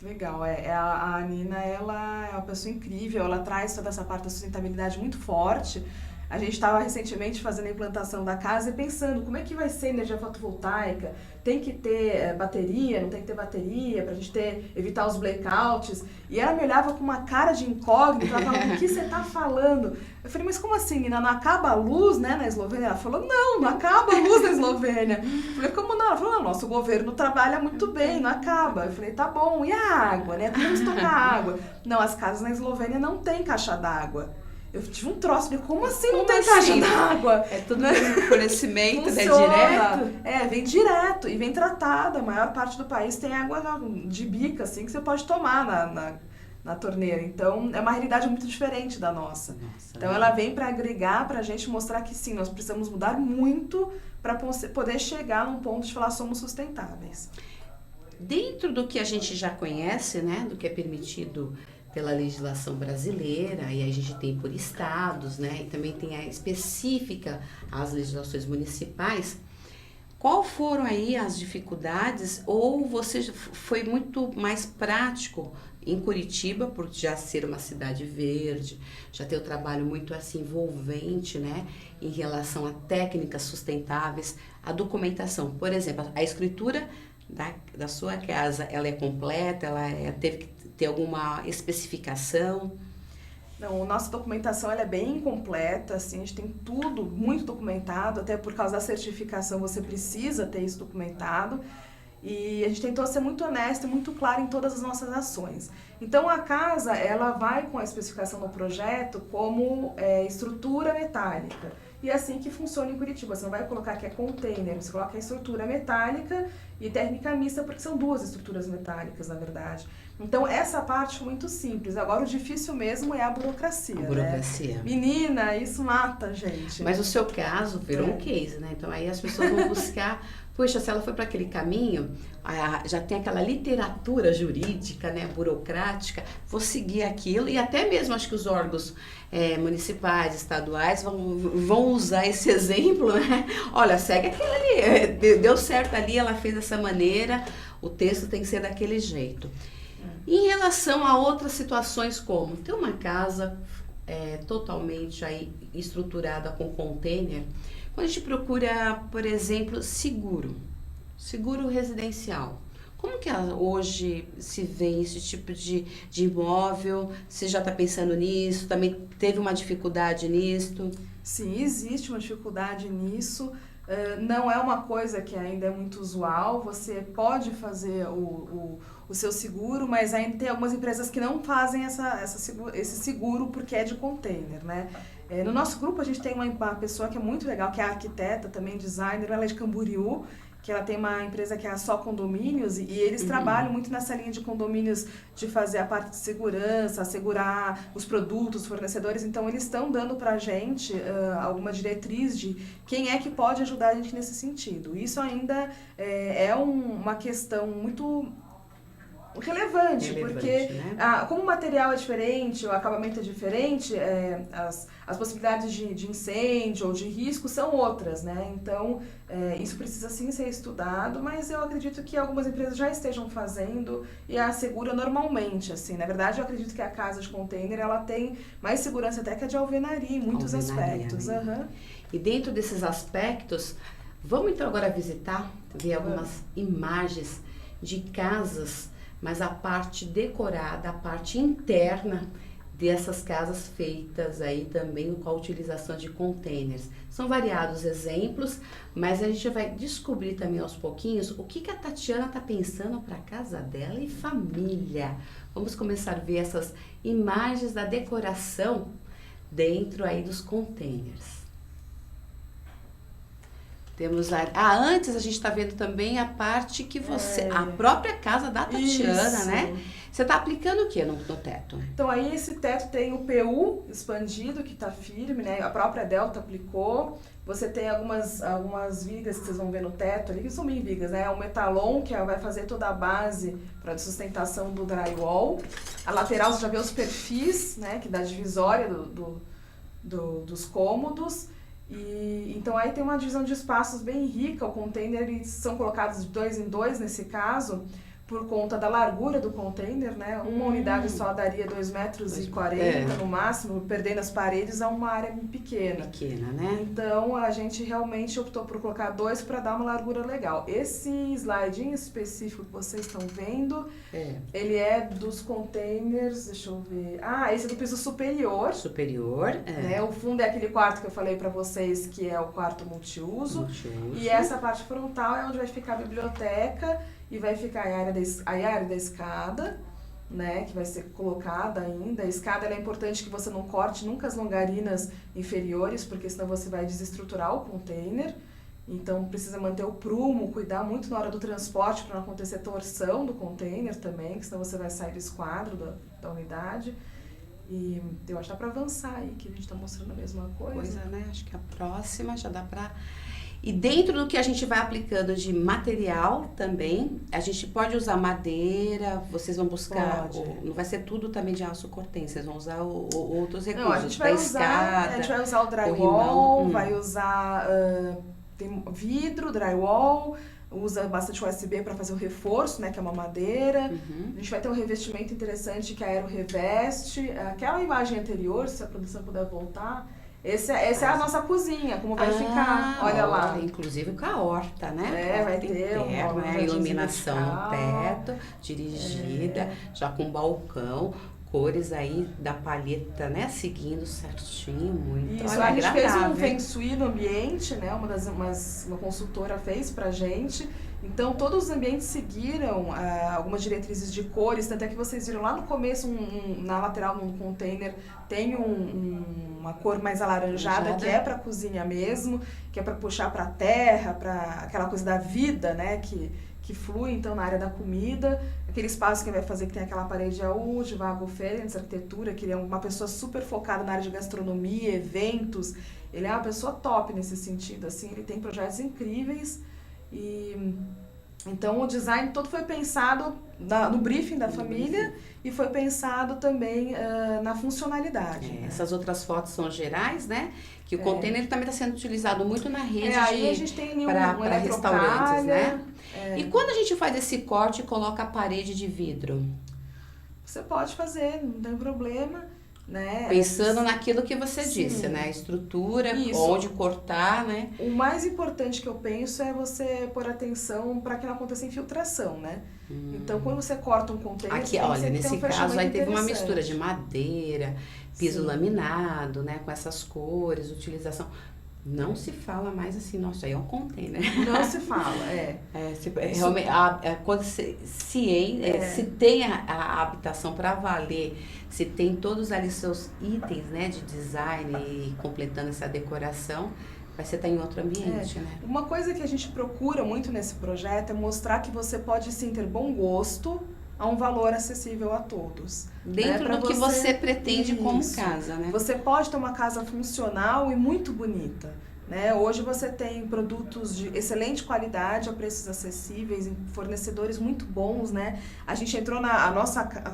Legal, a Nina, ela é uma pessoa incrível, ela traz toda essa parte da sustentabilidade muito forte. A gente estava recentemente fazendo a implantação da casa e pensando como é que vai ser a energia fotovoltaica, tem que ter bateria, não tem que ter bateria, para a gente evitar os blackouts. E ela me olhava com uma cara de incógnita, ela falava, o que você está falando? Eu falei, mas como assim, Nina, não acaba a luz, né, na Eslovênia? Ela falou, não acaba a luz na Eslovênia. Eu falei, como não? Ela falou, não, nosso governo trabalha muito bem, não acaba. Eu falei, tá bom, e a água, né? Podemos tocar água. Não, as casas na Eslovênia não tem caixa d'água. Eu tive um troço, falei, como assim não tem caixa d'água? É tudo por fornecimento, né? Direto? Vem direto e vem tratada. A maior parte do país tem água de bica, assim, que você pode tomar na torneira. Então, é uma realidade muito diferente da nossa. Então, ela vem para agregar, para a gente mostrar que sim, nós precisamos mudar muito para poder chegar num ponto de falar somos sustentáveis. Dentro do que a gente já conhece, né, do que é permitido pela legislação brasileira, e aí a gente tem por estados, né, e também tem a específica às legislações municipais. Qual foram aí as dificuldades, ou você foi muito mais prático em Curitiba, por já ser uma cidade verde, já ter o trabalho muito assim envolvente, né, em relação a técnicas sustentáveis, a documentação, por exemplo, a escritura da sua casa, ela é completa, teve que ter alguma especificação? Não, a nossa documentação ela é bem completa, assim, a gente tem tudo muito documentado, até por causa da certificação você precisa ter isso documentado. E a gente tentou ser muito honesta e muito clara em todas as nossas ações. Então a casa, ela vai com a especificação do projeto como estrutura metálica. E é assim que funciona em Curitiba. Você não vai colocar que é container, você coloca a estrutura metálica e técnica mista, porque são 2 estruturas metálicas, na verdade. Então essa parte foi muito simples. Agora o difícil mesmo é a burocracia. Né? Menina, isso mata a gente. Mas o seu caso virou um case, né? Então aí as pessoas vão buscar... Poxa, se ela foi para aquele caminho, já tem aquela literatura jurídica, né, burocrática, vou seguir aquilo, e até mesmo acho que os órgãos municipais, estaduais vão usar esse exemplo, né? Olha, segue aquilo ali, deu certo ali, ela fez dessa maneira, o texto tem que ser daquele jeito. Em relação a outras situações como ter uma casa totalmente aí estruturada com container, quando a gente procura, por exemplo, seguro residencial, como que hoje se vê esse tipo de imóvel? Você já está pensando nisso? Também teve uma dificuldade nisso? Sim, existe uma dificuldade nisso. Não é uma coisa que ainda é muito usual, você pode fazer o seu seguro, mas ainda tem algumas empresas que não fazem esse seguro porque é de container, né? No nosso grupo a gente tem uma pessoa que é muito legal, que é arquiteta, também designer, ela é de Camboriú, que ela tem uma empresa que é a Só Condomínios, e eles trabalham muito nessa linha de condomínios, de fazer a parte de segurança, assegurar os produtos, os fornecedores. Então, eles estão dando para a gente alguma diretriz de quem é que pode ajudar a gente nesse sentido. Isso ainda é uma questão muito relevante, porque né? Como o material é diferente, o acabamento é diferente, as possibilidades de incêndio ou de risco são outras, né? Então, isso precisa sim ser estudado, mas eu acredito que algumas empresas já estejam fazendo e assegura normalmente, assim. Na verdade, eu acredito que a casa de container, ela tem mais segurança até que a de alvenaria em muitos aspectos. Né? E dentro desses aspectos, vamos então agora ver algumas imagens de casas, mas a parte decorada, a parte interna dessas casas feitas aí também com a utilização de containers. São variados exemplos, mas a gente vai descobrir também aos pouquinhos o que a Tatiana está pensando para a casa dela e família. Vamos começar a ver essas imagens da decoração dentro aí dos containers. Temos antes a gente está vendo também a parte que a própria casa da Tatiana, né? Você está aplicando o que no teto? Então aí esse teto tem o PU expandido, que está firme, né? A própria Delta aplicou. Você tem algumas vigas que vocês vão ver no teto ali, que são bem vigas, né? O metalon, que vai fazer toda a base para sustentação do drywall. A lateral você já vê os perfis, né? Que dá divisória dos cômodos. E então aí tem uma divisão de espaços bem rica. O container, eles são colocados de 2 em 2 nesse caso, por conta da largura do container, né? Uma unidade só daria 2,40 m no máximo, perdendo as paredes a uma área pequena. Pequena, né? Então a gente realmente optou por colocar 2 para dar uma largura legal. Esse slide em específico que vocês estão vendo, ele é dos containers, deixa eu ver. Esse é do piso superior. Superior, né? O fundo é aquele quarto que eu falei para vocês, que é o quarto multiuso. E essa parte frontal é onde vai ficar a biblioteca. E vai ficar a área da escada, né, que vai ser colocada ainda. A escada é importante que você não corte nunca as longarinas inferiores, porque senão você vai desestruturar o container. Então precisa manter o prumo, cuidar muito na hora do transporte para não acontecer torção do container também, que senão você vai sair do esquadro da unidade. E eu acho que dá para avançar aí, que a gente está mostrando a mesma coisa. Né? Acho que a próxima já dá para... E dentro do que a gente vai aplicando de material também, a gente pode usar madeira, vocês vão buscar, não vai ser tudo também de aço cortês, vocês vão usar outros recursos. Não, a gente vai usar o drywall, vai usar tem vidro, drywall, usa bastante USB para fazer o reforço, né, que é uma madeira. A gente vai ter um revestimento interessante que é a aeroreveste. Aquela imagem anterior, se a produção puder voltar... Essa é a nossa cozinha, como vai ficar, olha lá. Inclusive com a horta, né? Vai ter uma iluminação no teto, dirigida, já com balcão, cores aí da palheta, né? Seguindo certinho, muito Isso, a gente fez um feng shui no ambiente, né? Uma consultora fez pra gente. Então, todos os ambientes seguiram algumas diretrizes de cores, tanto é que vocês viram lá no começo, na lateral, no container, tem uma cor mais alaranjada, que é para cozinha mesmo, que é para puxar para a terra, para aquela coisa da vida, né, que flui, então, na área da comida. Aquele espaço que vai fazer que tem aquela parede é o Divago Ferenc, arquitetura, que ele é uma pessoa super focada na área de gastronomia, eventos. Ele é uma pessoa top nesse sentido, assim, ele tem projetos incríveis. Então o design todo foi pensado no briefing da família e foi pensado também na funcionalidade. Né? Essas outras fotos são gerais, né? Que o container também está sendo utilizado muito na rede aí a gente tem para restaurantes, né? E quando a gente faz esse corte e coloca a parede de vidro? Você pode fazer, não tem problema. Né? Pensando naquilo que você disse, né? A estrutura, onde cortar, né? O mais importante que eu penso é você pôr atenção para que não aconteça infiltração, né? Então, quando você corta um container... Aqui, olha, nesse caso aí teve uma mistura de madeira, piso laminado, né? Com essas cores, utilização... Não se fala mais assim, nossa, aí é um container. Não se fala, Realmente, quando se tem a habitação para valer, se tem todos ali seus itens, né, de design e completando essa decoração, vai ser estar em outro ambiente, né? Uma coisa que a gente procura muito nesse projeto é mostrar que você pode sim ter bom gosto a um valor acessível a todos. Dentro do que você pretende como casa, né? Você pode ter uma casa funcional e muito bonita. Né? Hoje você tem produtos de excelente qualidade a preços acessíveis, em fornecedores muito bons, né? A gente entrou a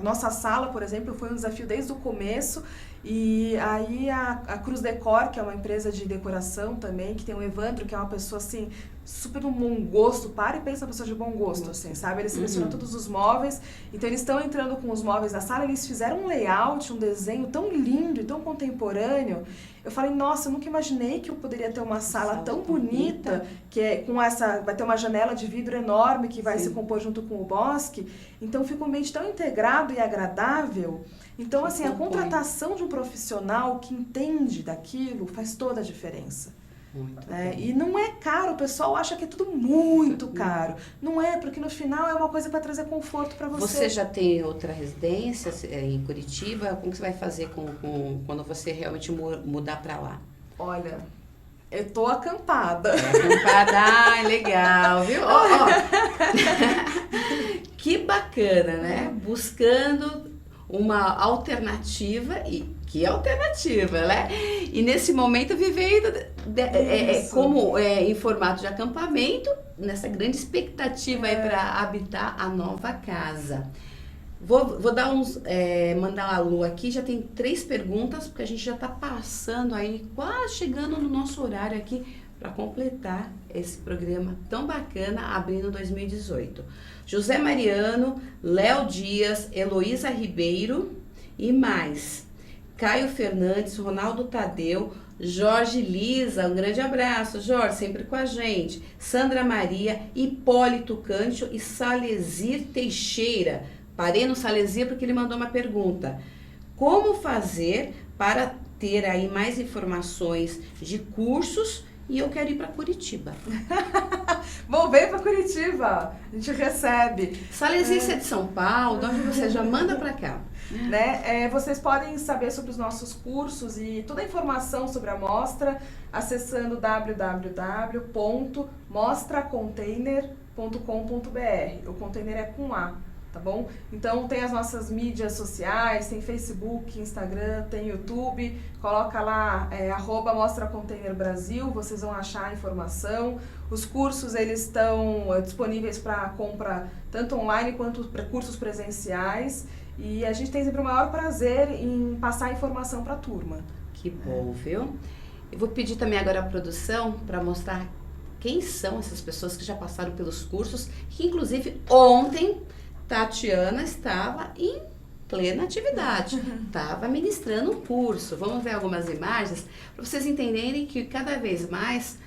nossa sala, por exemplo, foi um desafio desde o começo, e aí a Cruz Decor, que é uma empresa de decoração também, que tem o Evandro, que é uma pessoa assim, super um bom gosto, para e pensa na pessoa de bom gosto, assim, sabe? Eles selecionam todos os móveis, então eles estão entrando com os móveis na sala, eles fizeram um layout, um desenho tão lindo e tão contemporâneo. Eu falei, nossa, eu nunca imaginei que eu poderia ter uma sala tão bonita, que é com vai ter uma janela de vidro enorme que vai se compor junto com o bosque. Então fica um ambiente tão integrado e agradável. Então, assim, a contratação de um profissional que entende daquilo faz toda a diferença. E não é caro, o pessoal acha que é tudo muito caro. Não é, porque no final é uma coisa para trazer conforto para você. Você já tem outra residência em Curitiba? Como que você vai fazer quando você realmente mudar para lá? Olha, eu tô acampada. Legal, viu? Que bacana, né? Buscando uma alternativa que alternativa, né? E nesse momento vivendo em formato de acampamento, nessa grande expectativa aí para habitar a nova casa. Vou dar mandar um alô aqui, já tem 3 perguntas, porque a gente já está passando aí, quase chegando no nosso horário aqui para completar esse programa tão bacana, abrindo 2018. José Mariano, Léo Dias, Heloísa Ribeiro e mais. Caio Fernandes, Ronaldo Tadeu, Jorge Lisa, um grande abraço, Jorge, sempre com a gente. Sandra Maria, Hipólito Câncio e Salesir Teixeira. Parei no Salesir porque ele mandou uma pergunta. Como fazer para ter aí mais informações de cursos? E eu quero ir para Curitiba. Vou ver para Curitiba. A gente recebe. Salesir, você é de São Paulo, de onde você já manda para cá. Né? Vocês podem saber sobre os nossos cursos e toda a informação sobre a mostra acessando www.mostracontainer.com.br. O container é com A, tá bom? Então tem as nossas mídias sociais, tem Facebook, Instagram, tem YouTube, coloca lá @mostracontainerbrasil, vocês vão achar a informação. Os cursos eles estão disponíveis para compra tanto online quanto para cursos presenciais. E a gente tem sempre o maior prazer em passar informação para a turma. Que bom, viu? Eu vou pedir também agora a produção para mostrar quem são essas pessoas que já passaram pelos cursos, que inclusive ontem Tatiana estava em plena atividade, estava ministrando um curso. Vamos ver algumas imagens para vocês entenderem que cada vez mais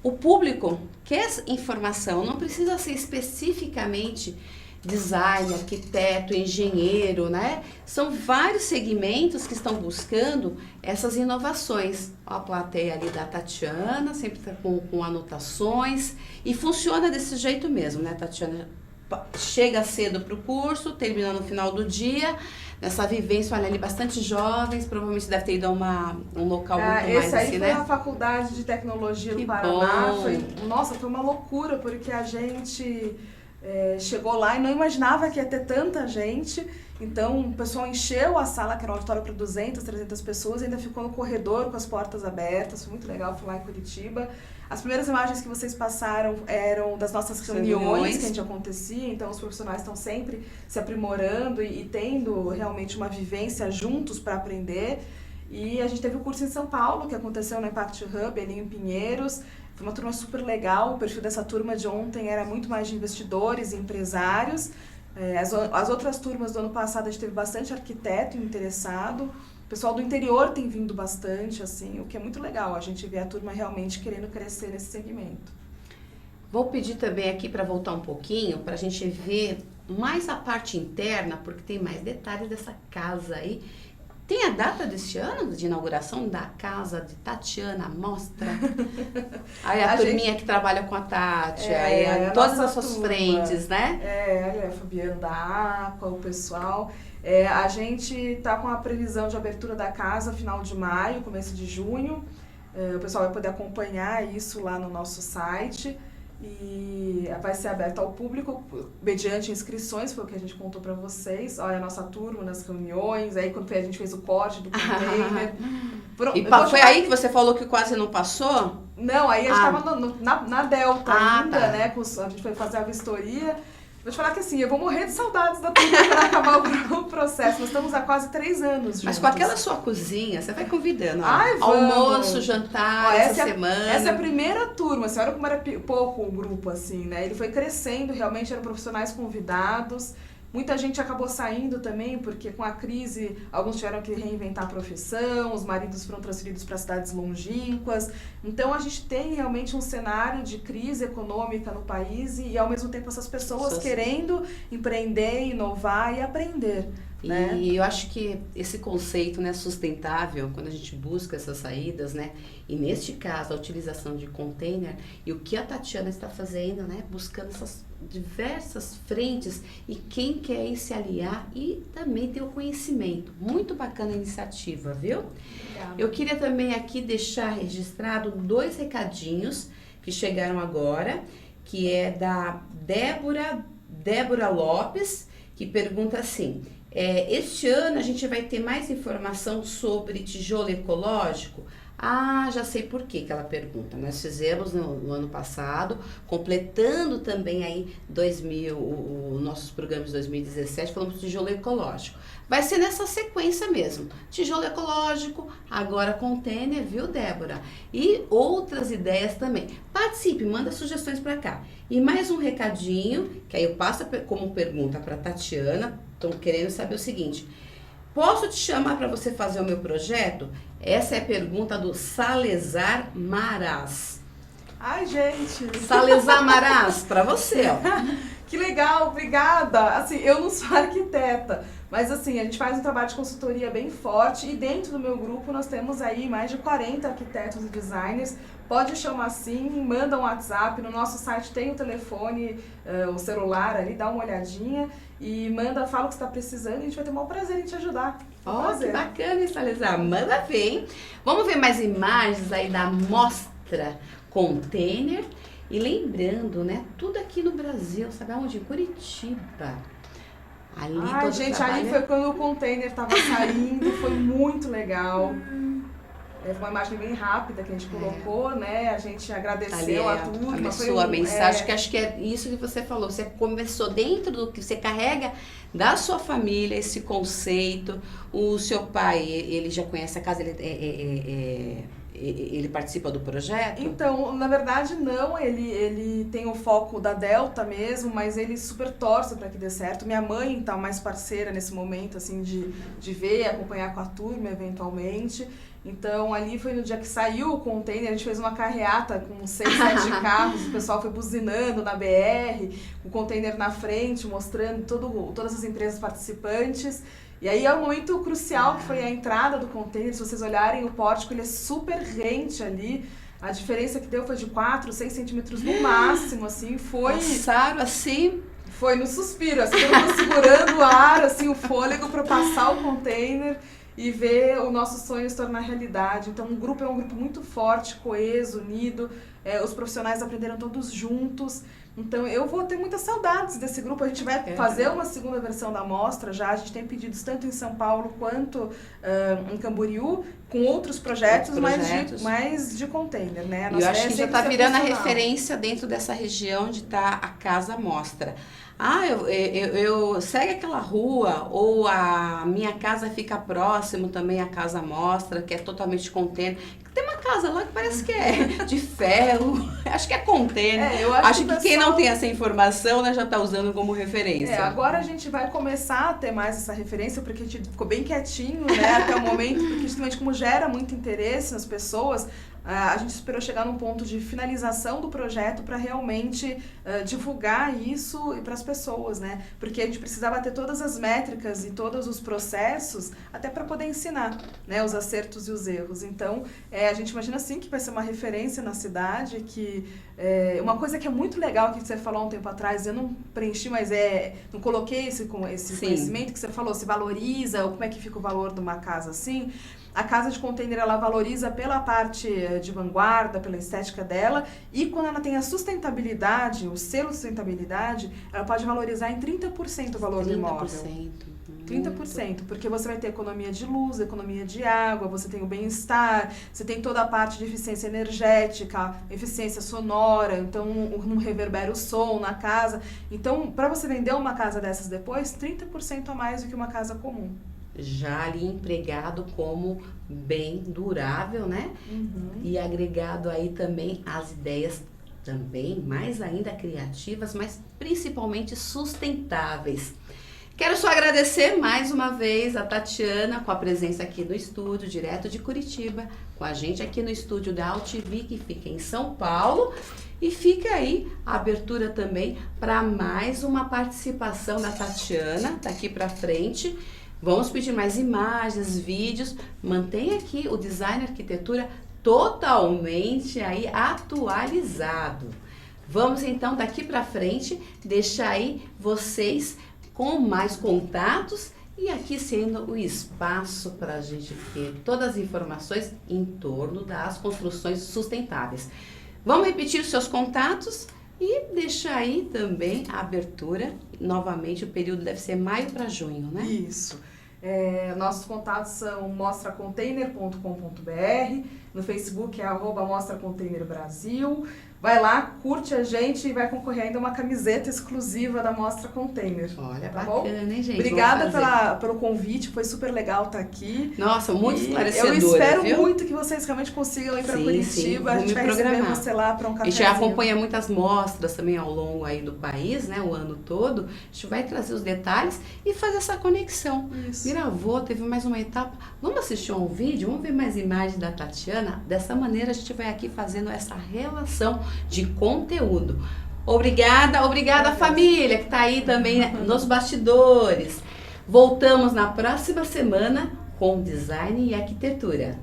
o público quer informação, não precisa ser especificamente design, arquiteto, engenheiro, né? São vários segmentos que estão buscando essas inovações. A plateia ali da Tatiana, sempre tá com anotações, e funciona desse jeito mesmo, né, Tatiana? Chega cedo para o curso, termina no final do dia, nessa vivência, olha ali, bastante jovens, provavelmente deve ter ido a um local muito mais esse aí assim, foi né? a Faculdade de Tecnologia do Que Paraná, bom. Foi uma loucura, porque a gente chegou lá e não imaginava que ia ter tanta gente, então o pessoal encheu a sala, que era um auditório para 200, 300 pessoas, ainda ficou no corredor com as portas abertas, foi muito legal, fui lá em Curitiba. As primeiras imagens que vocês passaram eram das nossas reuniões que a gente acontecia, então os profissionais estão sempre se aprimorando e tendo realmente uma vivência juntos para aprender. E a gente teve o curso em São Paulo, que aconteceu no Impact Hub, ali em Pinheiros. Foi uma turma super legal, o perfil dessa turma de ontem era muito mais de investidores e empresários. As outras turmas do ano passado a gente teve bastante arquiteto interessado. O pessoal do interior tem vindo bastante, assim, o que é muito legal, a gente vê a turma realmente querendo crescer nesse segmento. Vou pedir também aqui para voltar um pouquinho, para a gente ver mais a parte interna, porque tem mais detalhes dessa casa aí, Tem a data deste ano de inauguração da casa de Tatiana Mostra? Aí a turminha que trabalha com a Tati, todas as suas frentes, né? A Fabiana da Aqua, o pessoal. A gente tá com a previsão de abertura da casa final de maio, começo de junho. O pessoal vai poder acompanhar isso lá no nosso site. E vai ser aberto ao público mediante inscrições, foi o que a gente contou para vocês. Olha a nossa turma nas reuniões, aí quando a gente fez o corte do container. Foi aí que você falou que quase não passou? Não, aí a gente estava na Delta ainda, tá. né? A gente foi fazer a vistoria. Vou te falar que assim, eu vou morrer de saudades da turma para acabar o processo. Nós estamos há quase 3 anos juntos. Mas com aquela sua cozinha, você vai convidando. Ai, almoço, jantar, essa semana. Essa é a primeira turma. Você olha como era pouco o grupo, assim, né? Ele foi crescendo, realmente eram profissionais convidados. Muita gente acabou saindo também, porque com a crise, alguns tiveram que reinventar a profissão, os maridos foram transferidos para cidades longínquas. Então, a gente tem realmente um cenário de crise econômica no país e, ao mesmo tempo, essas pessoas querendo empreender, inovar e aprender. Né? E eu acho que esse conceito, né, sustentável, quando a gente busca essas saídas, né, e neste caso a utilização de container, e o que a Tatiana está fazendo, né, buscando essas diversas frentes e quem quer ir se aliar e também ter o conhecimento. Muito bacana a iniciativa, viu? Obrigada. Eu queria também aqui deixar registrado 2 recadinhos que chegaram agora, que é da Débora Lopes, que pergunta assim: este ano a gente vai ter mais informação sobre tijolo ecológico? Já sei por que ela pergunta. Nós fizemos no ano passado, completando também aí nossos programas de 2017, falamos de tijolo ecológico. Vai ser nessa sequência mesmo. Tijolo ecológico, agora container, viu, Débora? E outras ideias também. Participe, manda sugestões para cá. E mais um recadinho, que aí eu passo como pergunta para Tatiana. Estão querendo saber o seguinte: posso te chamar para você fazer o meu projeto? Essa é a pergunta do Salezar Maraz. Ai, gente! Salezar Maraz, para você, ó. Que legal, obrigada! Assim, eu não sou arquiteta, mas assim, a gente faz um trabalho de consultoria bem forte e dentro do meu grupo nós temos aí mais de 40 arquitetos e designers. Pode chamar sim, manda um WhatsApp, no nosso site tem o telefone, o celular ali, dá uma olhadinha e fala o que você está precisando e a gente vai ter o maior prazer em te ajudar. Que bacana, hein, Salezar? Manda ver, hein? Vamos ver mais imagens aí da mostra container. E lembrando, né, tudo aqui no Brasil, sabe aonde? Em Curitiba. Ali gente, ali foi quando o container estava saindo, foi muito legal. Foi uma imagem bem rápida que a gente colocou, né? A gente agradeceu a turma. A mensagem, que acho que é isso que você falou. Você começou dentro do que você carrega da sua família, esse conceito. O seu pai, ele já conhece a casa, ele participa do projeto? Então, na verdade, não. Ele tem o foco da Delta mesmo, mas ele super torce para que dê certo. Minha mãe tá mais parceira nesse momento, assim, de ver e acompanhar com a turma, eventualmente. Então, ali foi no dia que saiu o container, a gente fez uma carreata com 6, 7 carros, o pessoal foi buzinando na BR, o container na frente, mostrando todas as empresas participantes. E aí é um momento crucial, que foi a entrada do container. Se vocês olharem o pórtico, ele é super rente ali. A diferença que deu foi de 4, 6 centímetros no máximo, assim, foi... Passaram assim... Foi no suspiro, assim, todo mundo segurando o ar, assim, o fôlego para passar o container e ver o nosso sonho se tornar realidade. Então, o grupo é um grupo muito forte, coeso, unido. Os profissionais aprenderam todos juntos. Então, eu vou ter muitas saudades desse grupo. A gente vai fazer uma segunda versão da mostra já. A gente tem pedidos tanto em São Paulo quanto em Camboriú, com outros projetos. Mais de container, né? Eu acho que já está virando a referência dentro dessa região onde está a Casa Mostra. Eu segue aquela rua, ou a minha casa fica próximo também à Casa Mostra, que é totalmente container. Tem uma casa lá que parece que é de ferro, acho que é container. Eu acho que quem não tem essa informação, né, já está usando como referência. Agora a gente vai começar a ter mais essa referência, porque a gente ficou bem quietinho, né, até o momento, porque justamente como gera muito interesse nas pessoas, a gente esperou chegar num ponto de finalização do projeto para realmente divulgar isso para as pessoas, né? Porque a gente precisava ter todas as métricas e todos os processos até para poder ensinar, né, os acertos e os erros. Então, a gente imagina assim que vai ser uma referência na cidade, que uma coisa que é muito legal que você falou há um tempo atrás, eu não preenchi, mas não coloquei esse conhecimento que você falou, se valoriza, ou como é que fica o valor de uma casa assim. A casa de container, ela valoriza pela parte de vanguarda, pela estética dela, e quando ela tem a sustentabilidade, o selo sustentabilidade, ela pode valorizar em 30% o valor do imóvel. 30%, porque você vai ter economia de luz, economia de água, você tem o bem-estar, você tem toda a parte de eficiência energética, eficiência sonora, então não reverbera o som na casa. Então, para você vender uma casa dessas depois, 30% a mais do que uma casa comum. Já ali empregado como bem durável, né? E agregado aí também as ideias também, mais ainda criativas, mas principalmente sustentáveis. Quero só agradecer mais uma vez a Tatiana com a presença aqui no estúdio, direto de Curitiba, com a gente aqui no estúdio da AltV, que fica em São Paulo. E fica aí a abertura também para mais uma participação da Tatiana daqui para frente. Vamos pedir mais imagens, vídeos. Mantenha aqui o Design Arquitetura totalmente aí atualizado. Vamos então daqui para frente deixar aí vocês com mais contatos e aqui sendo o espaço para a gente ter todas as informações em torno das construções sustentáveis. Vamos repetir os seus contatos e deixar aí também a abertura. Novamente, o período deve ser maio para junho, né? Isso. Nossos contatos são mostracontainer.com.br, no Facebook é @mostracontainerbrasil. Vai lá, curte a gente e vai concorrer ainda a uma camiseta exclusiva da Mostra Container. Olha, tá bacana, bom? hein, gente? Obrigada pelo convite, foi super legal estar aqui. Nossa, muito esclarecedora, eu espero viu? muito que vocês realmente consigam ir para Curitiba. A gente vai receber você lá para um A cafezinho. gente acompanha muitas mostras também ao longo aí do país, né, o ano todo. A gente vai trazer os detalhes e fazer essa conexão. Isso. Gravou, teve mais uma etapa. Vamos assistir um vídeo, vamos ver mais imagens da Tatiana. Dessa maneira a gente vai aqui fazendo essa relação de conteúdo. Obrigada família que está aí também nos bastidores. Voltamos na próxima semana com Design e Arquitetura.